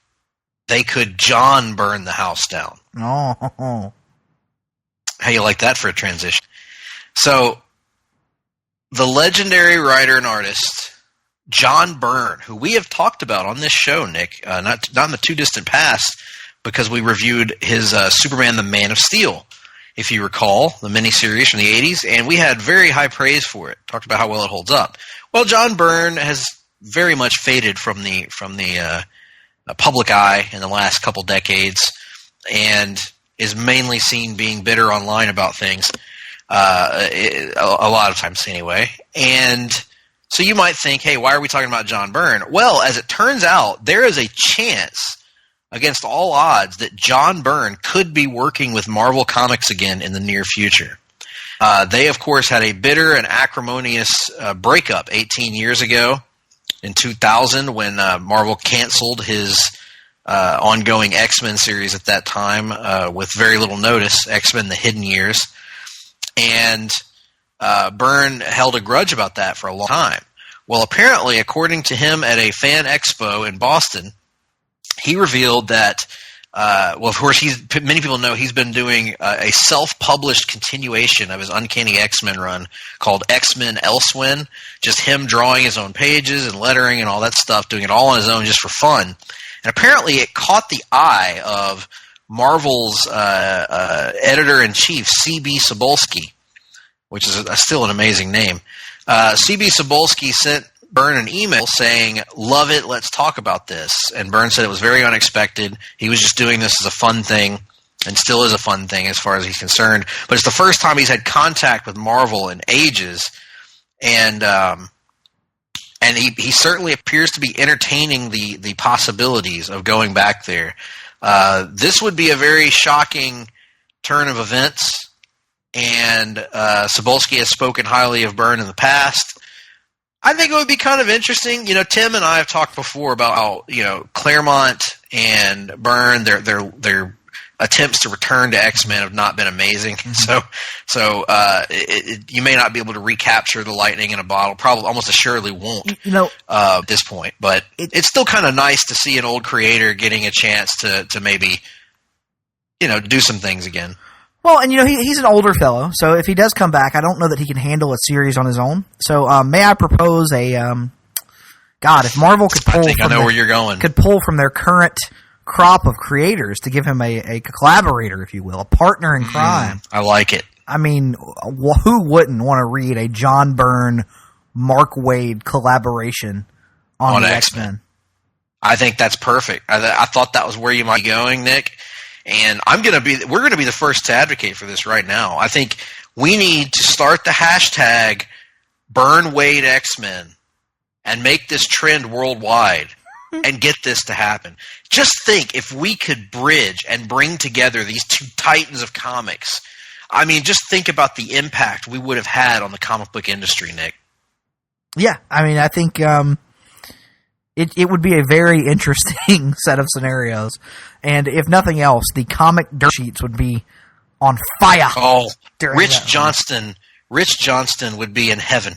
they could John burn the house down. Oh. How you like that for a transition? So, the legendary writer and artist, John Byrne, who we have talked about on this show, Nick, not in the too distant past, because we reviewed his Superman the Man of Steel, if you recall, the miniseries from the 80s, and we had very high praise for it. Talked about how well it holds up. Well, John Byrne has very much faded from the public eye in the last couple decades, and is mainly seen being bitter online about things, a lot of times anyway. And so you might think, hey, why are we talking about John Byrne? Well, as it turns out, there is a chance against all odds that John Byrne could be working with Marvel Comics again in the near future. They, of course, had a bitter and acrimonious breakup 18 years ago in 2000 when Marvel canceled his ongoing X-Men series at that time with very little notice, X-Men The Hidden Years. And Byrne held a grudge about that for a long time. Well, apparently, according to him at a fan expo in Boston, he revealed that, of course, many people know he's been doing a self-published continuation of his Uncanny X-Men run called X-Men Elsewhen, just him drawing his own pages and lettering and all that stuff, doing it all on his own just for fun. And apparently it caught the eye of Marvel's editor-in-chief, C.B. Cebulski, which is still an amazing name. C.B. Cebulski sent Byrne an email saying, love it, let's talk about this. And Byrne said it was very unexpected. He was just doing this as a fun thing, and still is a fun thing as far as he's concerned. But it's the first time he's had contact with Marvel in ages, and he certainly appears to be entertaining the possibilities of going back there. This would be a very shocking turn of events, and Cebulski has spoken highly of Byrne in the past. I think it would be kind of interesting. Tim and I have talked before about how, Claremont and Byrne, their attempts to return to X-Men have not been amazing. Mm-hmm. So you may not be able to recapture the lightning in a bottle. Probably, almost assuredly won't. At this point, but it's still kind of nice to see an old creator getting a chance to maybe, do some things again. Well, and he's an older fellow, so if he does come back, I don't know that he can handle a series on his own. So may I propose if Marvel could pull where you're going. Could pull from their current crop of creators to give him a collaborator, if you will, a partner in crime. I like it. I mean, who wouldn't want to read a John Byrne, Mark Waid collaboration on the X-Men? I think that's perfect. I thought that was where you might be going, Nick. And we're going to be the first to advocate for this right now. I think we need to start the hashtag Byrne Waid X-Men and make this trend worldwide and get this to happen. Just think if we could bridge and bring together these two titans of comics. I mean, just think about the impact we would have had on the comic book industry, Nick. Yeah, I mean, I think it would be a very interesting set of scenarios. And if nothing else, the comic dirt sheets would be on fire. Oh, Rich Johnston would be in heaven.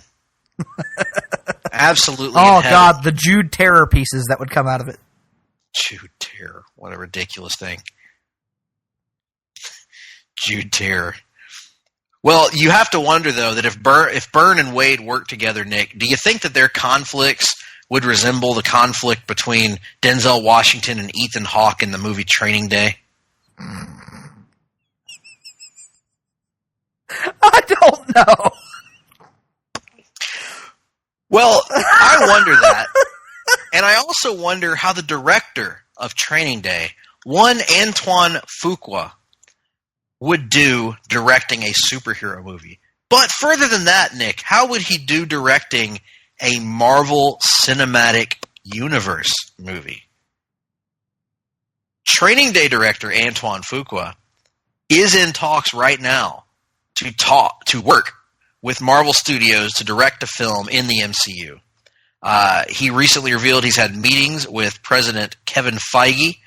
Absolutely. Oh, God, the Jude Terror pieces that would come out of it. Jude Terror. What a ridiculous thing. Jude Terror. Well, you have to wonder, though, that if Byrne and Wade work together, Nick, do you think that their conflicts would resemble the conflict between Denzel Washington and Ethan Hawke in the movie Training Day? I don't know. Well, I wonder that. And I also wonder how the director of Training Day, one Antoine Fuqua, would do directing a superhero movie. But further than that, Nick, how would he do directing a Marvel Cinematic Universe movie? Training Day director Antoine Fuqua is in talks right now to work with Marvel Studios to direct a film in the MCU. He recently revealed he's had meetings with President Kevin Feige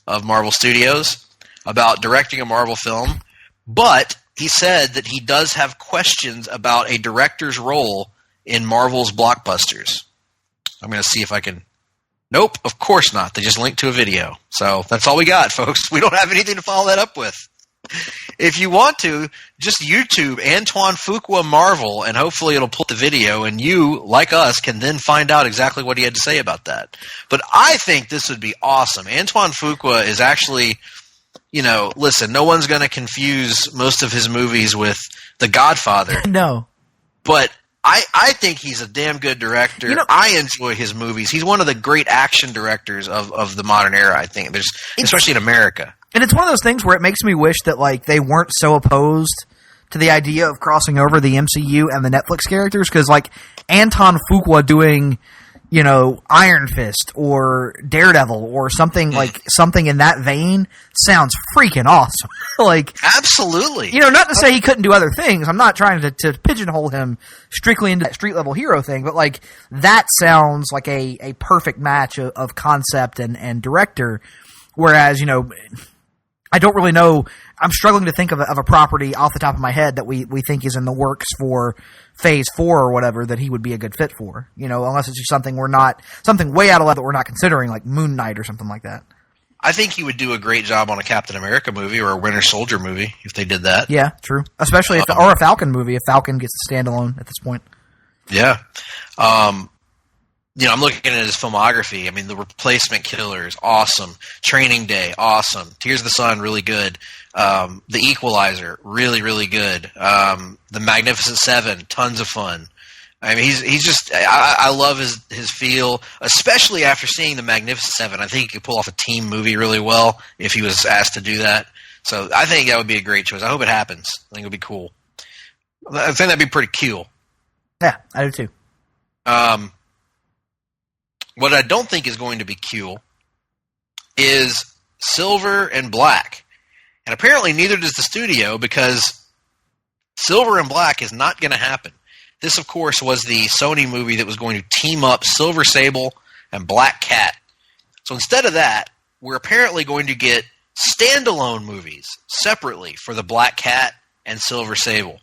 of Marvel Studios about directing a Marvel film, but he said that he does have questions about a director's role in Marvel's blockbusters. I'm going to see if I can... Nope, of course not. They just linked to a video. So that's all we got, folks. We don't have anything to follow that up with. If you want to, just YouTube Antoine Fuqua Marvel, and hopefully it'll pull the video, and you, like us, can then find out exactly what he had to say about that. But I think this would be awesome. Antoine Fuqua is actually, listen, no one's going to confuse most of his movies with The Godfather. No. But I think he's a damn good director. I enjoy his movies. He's one of the great action directors of the modern era, I think, especially in America. And it's one of those things where it makes me wish that they weren't so opposed to the idea of crossing over the MCU and the Netflix characters, because Anton Fuqua doing, Iron Fist or Daredevil or something something in that vein sounds freaking awesome. Absolutely. Not to say he couldn't do other things. I'm not trying to pigeonhole him strictly into that street level hero thing, but that sounds like a perfect match of concept and director. Whereas, I don't really know. I'm struggling to think of a property off the top of my head that we think is in the works for Phase 4 or whatever that he would be a good fit for. Unless it's just something way out of left that we're not considering, like Moon Knight or something like that. I think he would do a great job on a Captain America movie or a Winter Soldier movie if they did that. Yeah, true. Especially or a Falcon movie if Falcon gets a standalone at this point. Yeah. I'm looking at his filmography. I mean, The Replacement Killers, awesome. Training Day, awesome. Tears of the Sun, really good. The Equalizer, really, really good. The Magnificent Seven, tons of fun. I mean, he's just. I love his feel, especially after seeing The Magnificent Seven. I think he could pull off a team movie really well if he was asked to do that. So I think that would be a great choice. I hope it happens. I think it would be cool. I think that'd be pretty cool. Yeah, I do too. What I don't think is going to be cool is Silver and Black. And apparently neither does the studio, because Silver and Black is not going to happen. This, of course, was the Sony movie that was going to team up Silver Sable and Black Cat. So instead of that, we're apparently going to get standalone movies separately for the Black Cat and Silver Sable.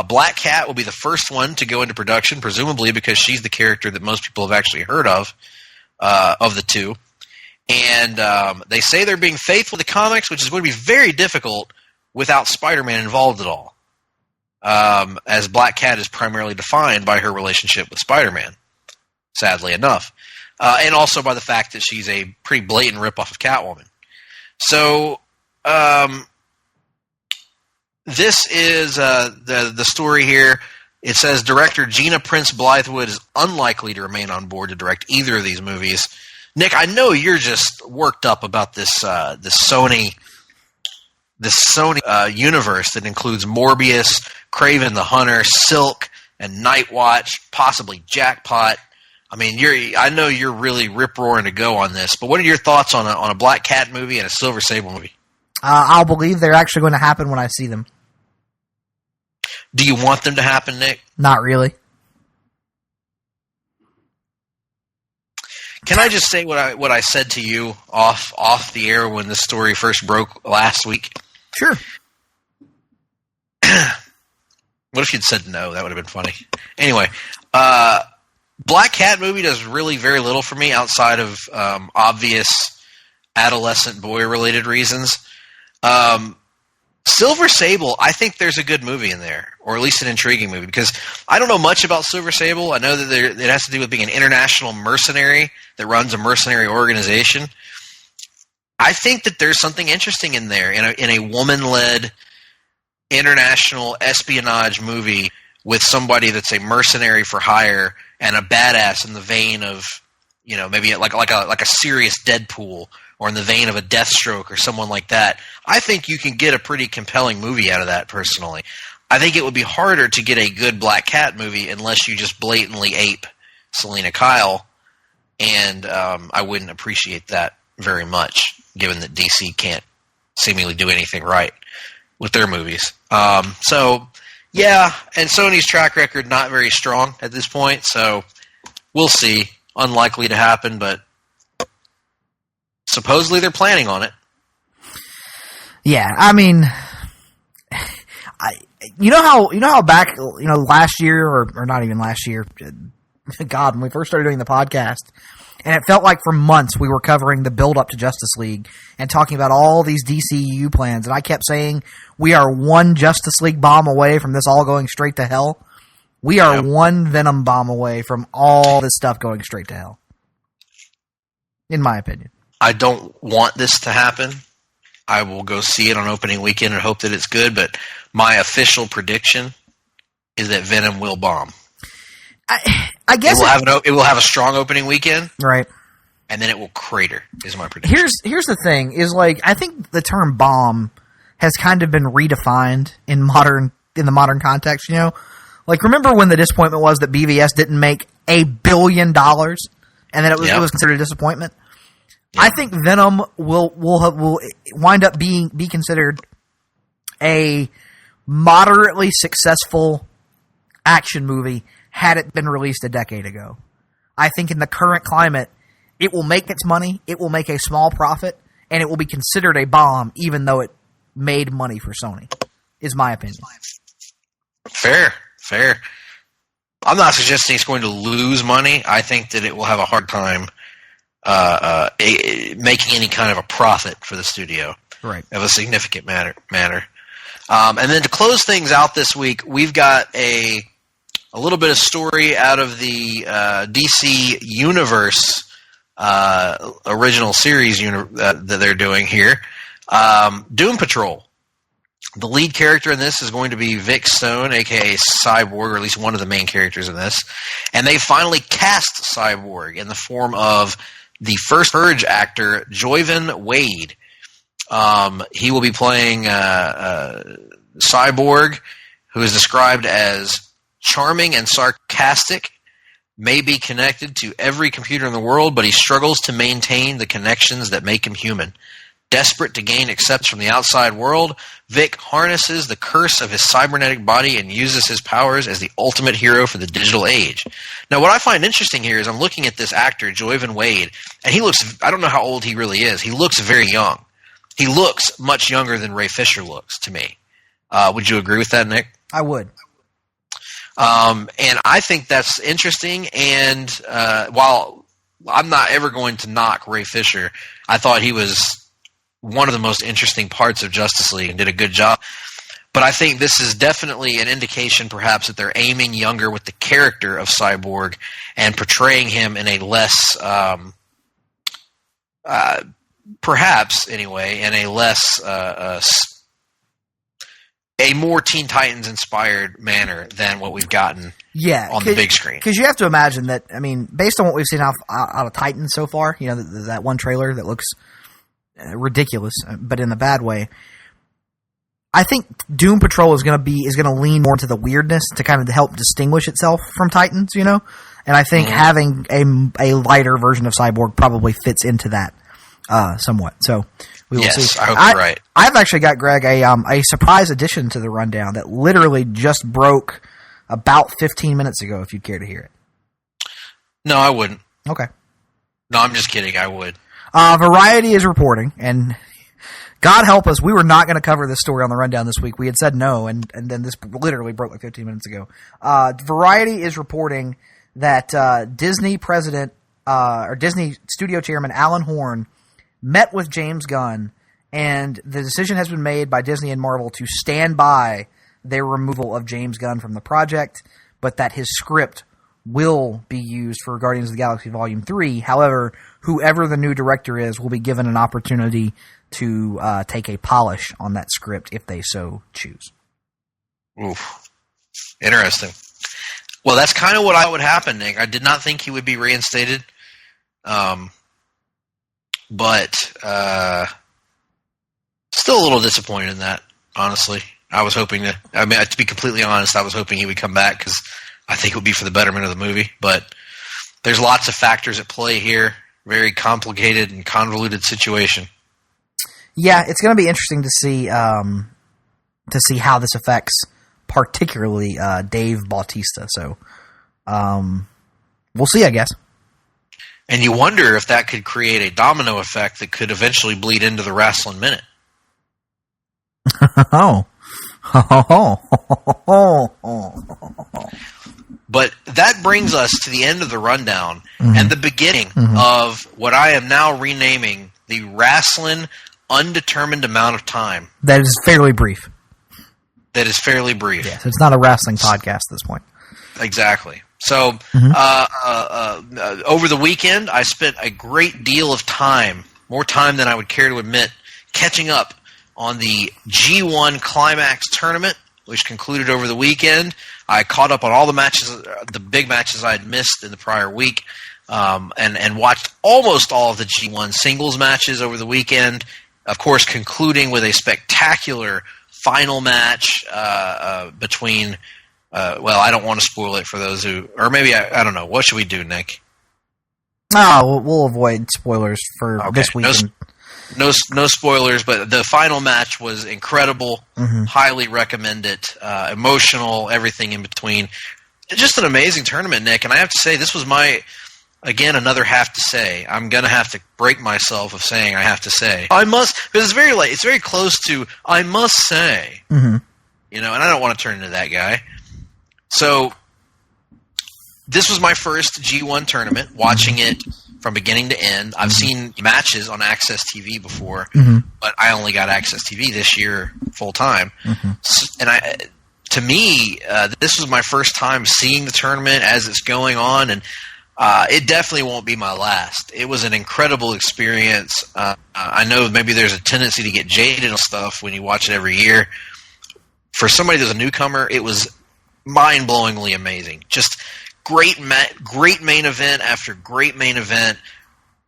Black Cat will be the first one to go into production, presumably because she's the character that most people have actually heard of the two. And they say they're being faithful to comics, which is going to be very difficult without Spider-Man involved at all, as Black Cat is primarily defined by her relationship with Spider-Man, sadly enough, and also by the fact that she's a pretty blatant ripoff of Catwoman. So this is the story here. It says director Gina Prince Blythewood is unlikely to remain on board to direct either of these movies. Nick, I know you're just worked up about this Sony universe that includes Morbius, Kraven the Hunter, Silk, and Nightwatch, possibly Jackpot. I mean, I know you're really rip-roaring to go on this, but what are your thoughts on a Black Cat movie and a Silver Sable movie? I'll believe they're actually going to happen when I see them. Do you want them to happen, Nick? Not really. Can I just say what I said to you off the air when the story first broke last week? Sure. What if you'd said no? That would have been funny. Anyway, Black Cat movie does really very little for me outside of obvious adolescent boy-related reasons. Silver Sable, I think there's a good movie in there, or at least an intriguing movie, because I don't know much about Silver Sable. I know that it has to do with being an international mercenary that runs a mercenary organization. I think that there's something interesting in there, in a woman-led international espionage movie with somebody that's a mercenary for hire and a badass in the vein of, maybe like a serious Deadpool, or in the vein of a Deathstroke or someone like that. I think you can get a pretty compelling movie out of that, personally. I think it would be harder to get a good Black Cat movie unless you just blatantly ape Selena Kyle, and I wouldn't appreciate that very much, given that DC can't seemingly do anything right with their movies. So, yeah, and Sony's track record not very strong at this point, so we'll see. Unlikely to happen, but supposedly they're planning on it. Yeah, I mean, you know how back, last year, or not even last year, God, when we first started doing the podcast, and it felt like for months we were covering the build-up to Justice League and talking about all these DCU plans, and I kept saying, we are one Justice League bomb away from this all going straight to hell. We are one Venom bomb away from all this stuff going straight to hell. In my opinion. I don't want this to happen. I will go see it on opening weekend and hope that it's good, but my official prediction is that Venom will bomb. I guess it will have a strong opening weekend. Right. And then it will crater, is my prediction. Here's the thing, is I think the term bomb has kind of been redefined in the modern context, remember when the disappointment was that BVS didn't make $1 billion, and then it was considered a disappointment? Yep. I think Venom will wind up be considered a moderately successful action movie had it been released a decade ago. I think in the current climate, it will make its money, it will make a small profit, and it will be considered a bomb even though it made money for Sony, is my opinion. Fair. I'm not suggesting it's going to lose money. I think that it will have a hard time making any kind of a profit for the studio, right? Of a significant manner. And then to close things out this week, we've got a little bit of story out of the DC Universe original series that they're doing here. Doom Patrol. The lead character in this is going to be Vic Stone, a.k.a. Cyborg, or at least one of the main characters in this. And they finally cast Cyborg in the form of the first Purge actor, Joyvan Wade. He will be playing Cyborg, who is described as charming and sarcastic, may be connected to every computer in the world, but he struggles to maintain the connections that make him human. Desperate to gain acceptance from the outside world, Vic harnesses the curse of his cybernetic body and uses his powers as the ultimate hero for the digital age. Now, what I find interesting here is I'm looking at this actor, Joyvan Wade, and he looks, I don't know how old he really is. He looks very young. He looks much younger than Ray Fisher looks to me. Would you agree with that, Nick? I would. And I think that's interesting, and while I'm not ever going to knock Ray Fisher, I thought he was one of the most interesting parts of Justice League and did a good job. But I think this is definitely an indication perhaps that they're aiming younger with the character of Cyborg and portraying him in a less, perhaps anyway, in a less, a more Teen Titans inspired manner than what we've gotten on the big screen. Because you have to imagine that, I mean, based on what we've seen out of Titans so far, that one trailer that looks ridiculous, but in a bad way. I think Doom Patrol is going to lean more into the weirdness to kind of help distinguish itself from Titans, And I think having a lighter version of Cyborg probably fits into that somewhat. So we will see. Yes, I hope you're right. I've actually got, Greg, a surprise addition to the rundown that literally just broke about 15 minutes ago. If you'd care to hear it. No, I wouldn't. Okay. No, I'm just kidding. I would. Variety is reporting, and God help us, we were not going to cover this story on the rundown this week. We had said no, and then this literally broke like 15 minutes ago. Variety is reporting that Disney president or Disney studio chairman Alan Horn met with James Gunn, and the decision has been made by Disney and Marvel to stand by their removal of James Gunn from the project, but that his script will be used for Guardians of the Galaxy Volume 3. However, whoever the new director is will be given an opportunity to take a polish on that script if they so choose. Oof. Interesting. Well, that's kind of what I would happen, Nick. I did not think he would be reinstated. But still a little disappointed in that, honestly. I was hoping to be completely honest, I was hoping he would come back because I think it would be for the betterment of the movie. But there's lots of factors at play here. Very complicated and convoluted situation. Yeah, it's going to be interesting to see how this affects particularly Dave Bautista. So we'll see, I guess. And you wonder if that could create a domino effect that could eventually bleed into the Wrestling Minute. But that brings us to the end of the rundown and the beginning of what I am now renaming the Wrestling Undetermined Amount of Time. That is fairly brief. Yes, it's not a wrestling podcast at this point. Exactly. So over the weekend, I spent a great deal of time, more time than I would care to admit, catching up on the G1 Climax tournament, which concluded over the weekend. I caught up on all the matches, the big matches I had missed in the prior week, and watched almost all of the G1 singles matches over the weekend. Of course, concluding with a spectacular final match between. Well, I don't want to spoil it for those who, or maybe I don't know. What should we do, Nick? No, we'll avoid spoilers for this weekend. No spoilers, but the final match was incredible. Highly recommend it. Emotional, everything in between. Just an amazing tournament, Nick. And I have to say, this was again, another have to say. I'm going to have to break myself of saying I have to say. I must, because it's very late. It's very close to I must say. And I don't want to turn into that guy. So this was my first G1 tournament, watching it from beginning to end. I've seen matches on Access TV before, but I only got Access TV this year full time. And to me, this was my first time seeing the tournament as it's going on, and it definitely won't be my last. It was an incredible experience. I know maybe there's a tendency to get jaded on stuff when you watch it every year. For somebody that's a newcomer, it was mind-blowingly amazing. Just great main event after great main event.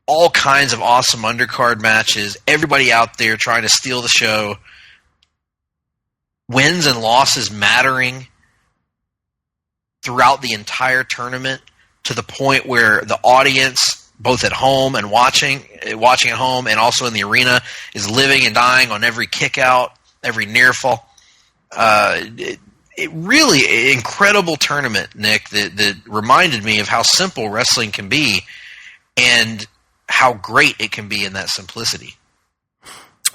All kinds of awesome undercard matches. Everybody out there trying to steal the show. Wins and losses mattering throughout the entire tournament to the point where the audience, both at home and watching at home and also in the arena, is living and dying on every kick out, every near fall. It really incredible tournament, Nick, that reminded me of how simple wrestling can be and how great it can be in that simplicity.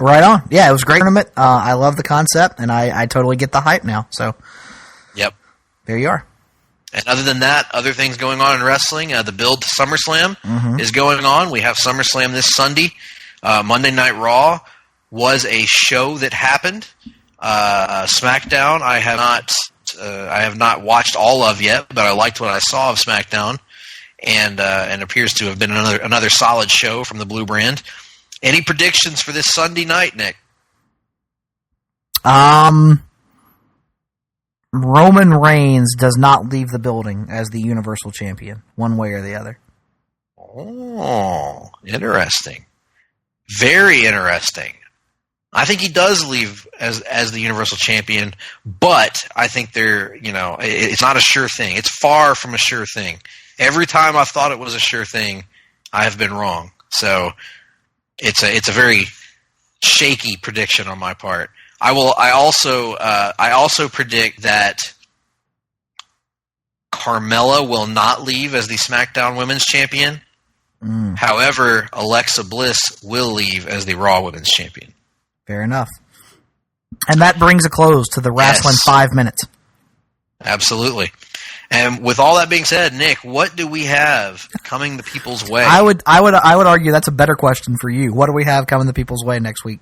Right on. Yeah, it was a great tournament. I love the concept, and I totally get the hype now. So, yep. There you are. And other than that, other things going on in wrestling, the build to SummerSlam is going on. We have SummerSlam this Sunday. Monday Night Raw was a show that happened. SmackDown, I have not watched all of yet, but I liked what I saw of SmackDown, and appears to have been another solid show from the Blue Brand. Any predictions for this Sunday night, Nick? Roman Reigns does not leave the building as the Universal Champion, one way or the other. Oh, interesting. Very interesting. I think he does leave as the Universal Champion, but I think it's not a sure thing. It's far from a sure thing. Every time I thought it was a sure thing, I have been wrong. So it's a very shaky prediction on my part. I also predict that Carmella will not leave as the SmackDown Women's Champion. However, Alexa Bliss will leave as the Raw Women's Champion. Fair enough. And that brings a close to the Wrestling 5 minutes. Absolutely. And with all that being said, Nick, what do we have coming the people's way? I would argue that's a better question for you. What do we have coming the people's way next week?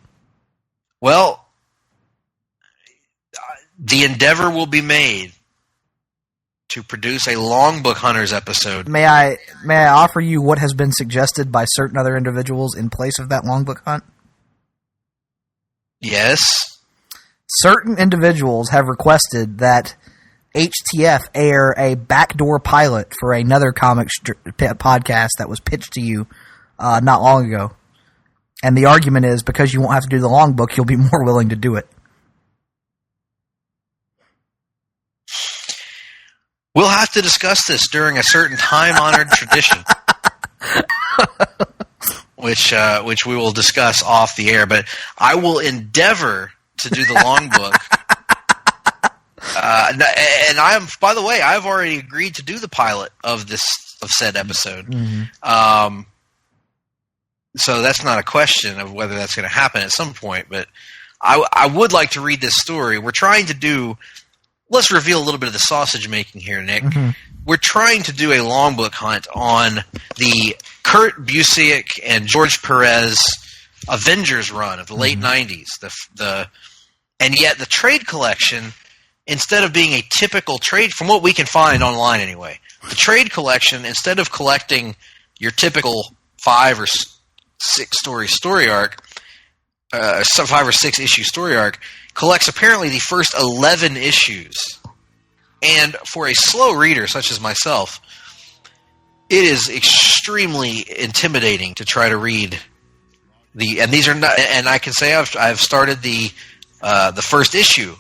Well, the endeavor will be made to produce a Long Book Hunters episode. May I offer you what has been suggested by certain other individuals in place of that Long Book Hunt? Yes. Certain individuals have requested that HTF air a backdoor pilot for another comic podcast that was pitched to you not long ago. And the argument is because you won't have to do the long book, you'll be more willing to do it. We'll have to discuss this during a certain time-honored tradition, which we will discuss off the air. But I will endeavor to do the long book. And I am, by the way, I've already agreed to do the pilot of said episode. Mm-hmm. So that's not a question of whether that's going to happen at some point. But I would like to read this story. We're trying to do. Let's reveal a little bit of the sausage making here, Nick. Mm-hmm. We're trying to do a long book hunt on the Kurt Busiek and George Perez Avengers run of the late 90s. And yet the trade collection, instead of being a typical trade, from what we can find online anyway, the trade collection, instead of collecting your typical 5 or 6 story arc, 5 or 6 issue story arc, collects apparently the first 11 issues. And for a slow reader such as myself, it is extremely intimidating to try to read and these are not, and I can say I've started the first issue,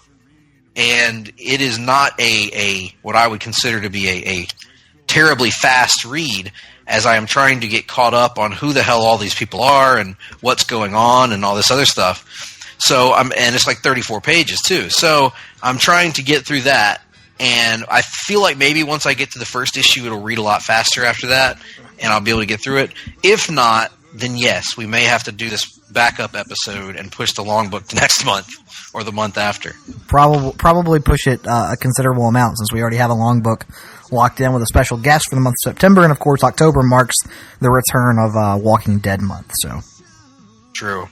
and it is not a what I would consider to be a terribly fast read, as I am trying to get caught up on who the hell all these people are and what's going on and all this other stuff. So and it's like 34 pages too. So I'm trying to get through that, and I feel like maybe once I get to the first issue, it'll read a lot faster after that, and I'll be able to get through it. If not, then yes, we may have to do this backup episode and push the long book to next month or the month after. Probably push it a considerable amount, since we already have a long book locked in with a special guest for the month of September, and of course October marks the return of Walking Dead month. So true.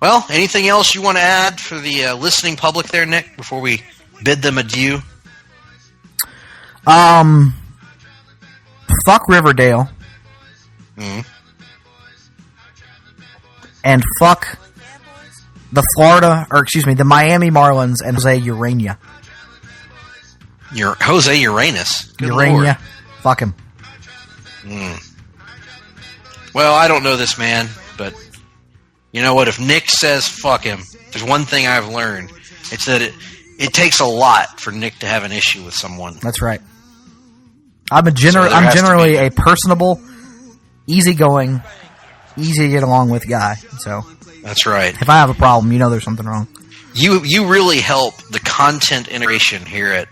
Well, anything else you want to add for the listening public there, Nick, before we bid them adieu? Fuck Riverdale. And fuck the the Miami Marlins and Jose Urania. Jose Uranus. Good Urania. Lord. Fuck him. Well, I don't know this man, but you know what? If Nick says fuck him, there's one thing I've learned. It's that it takes a lot for Nick to have an issue with someone. That's right. I'm generally a personable, easygoing, easy to get along with guy. So that's right. If I have a problem, you know there's something wrong. You really help the content integration here at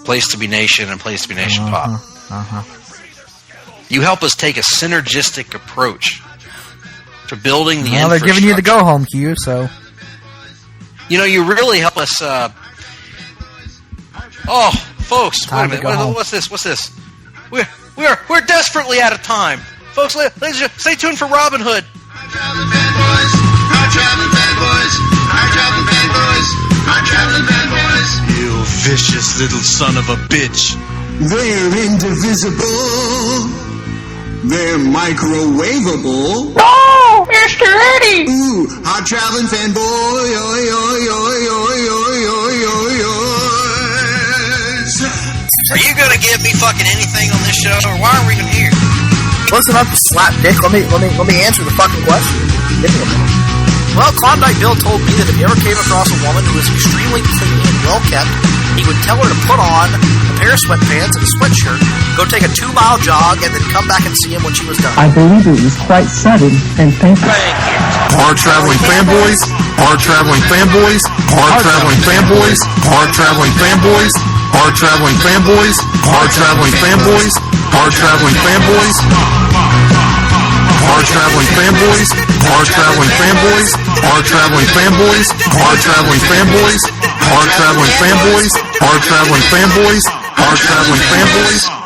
Place to Be Nation and Place to Be Nation Pop. You help us take a synergistic approach to building the infrastructure. They're giving you the go-home cue, so... You know, you really help us... Oh, folks, wait a minute. What's this? We're desperately out of time. Folks, ladies and gentlemen, stay tuned for Robin Hood. Hard-Traveling Fanboys, Hard-Traveling Fanboys, Hard-Traveling Fanboys, Hard-Traveling Fanboys. You vicious little son of a bitch. They're indivisible. They're microwavable. No, Mr. Eddie. Ooh, Hard-Traveling Fanboy, oi, oi, oi, oi, oi, oi, oi, oi. Are you going to give me fucking anything on this show, or why are we even here? Listen up, slap dick. Let me answer the fucking question. Well, Klondike Bill told me that if he ever came across a woman who was extremely clean and well kept, he would tell her to put on a pair of sweatpants and a sweatshirt, go take a 2-mile jog, and then come back and see him when she was done. I believe it was quite sudden and painful. Hard-Traveling Fanboys, Hard-Traveling Fanboys, Hard-Traveling Fanboys, Hard-Traveling Fanboys, Hard-Traveling Fanboys, Hard-Traveling Fanboys, Hard-Traveling Fanboys. Hard-Traveling Fanboys, Hard-Traveling Fanboys, Hard-Traveling Fanboys, Hard-Traveling Fanboys, Hard-Traveling Fanboys, Hard-Traveling Fanboys, Hard-Traveling Fanboys.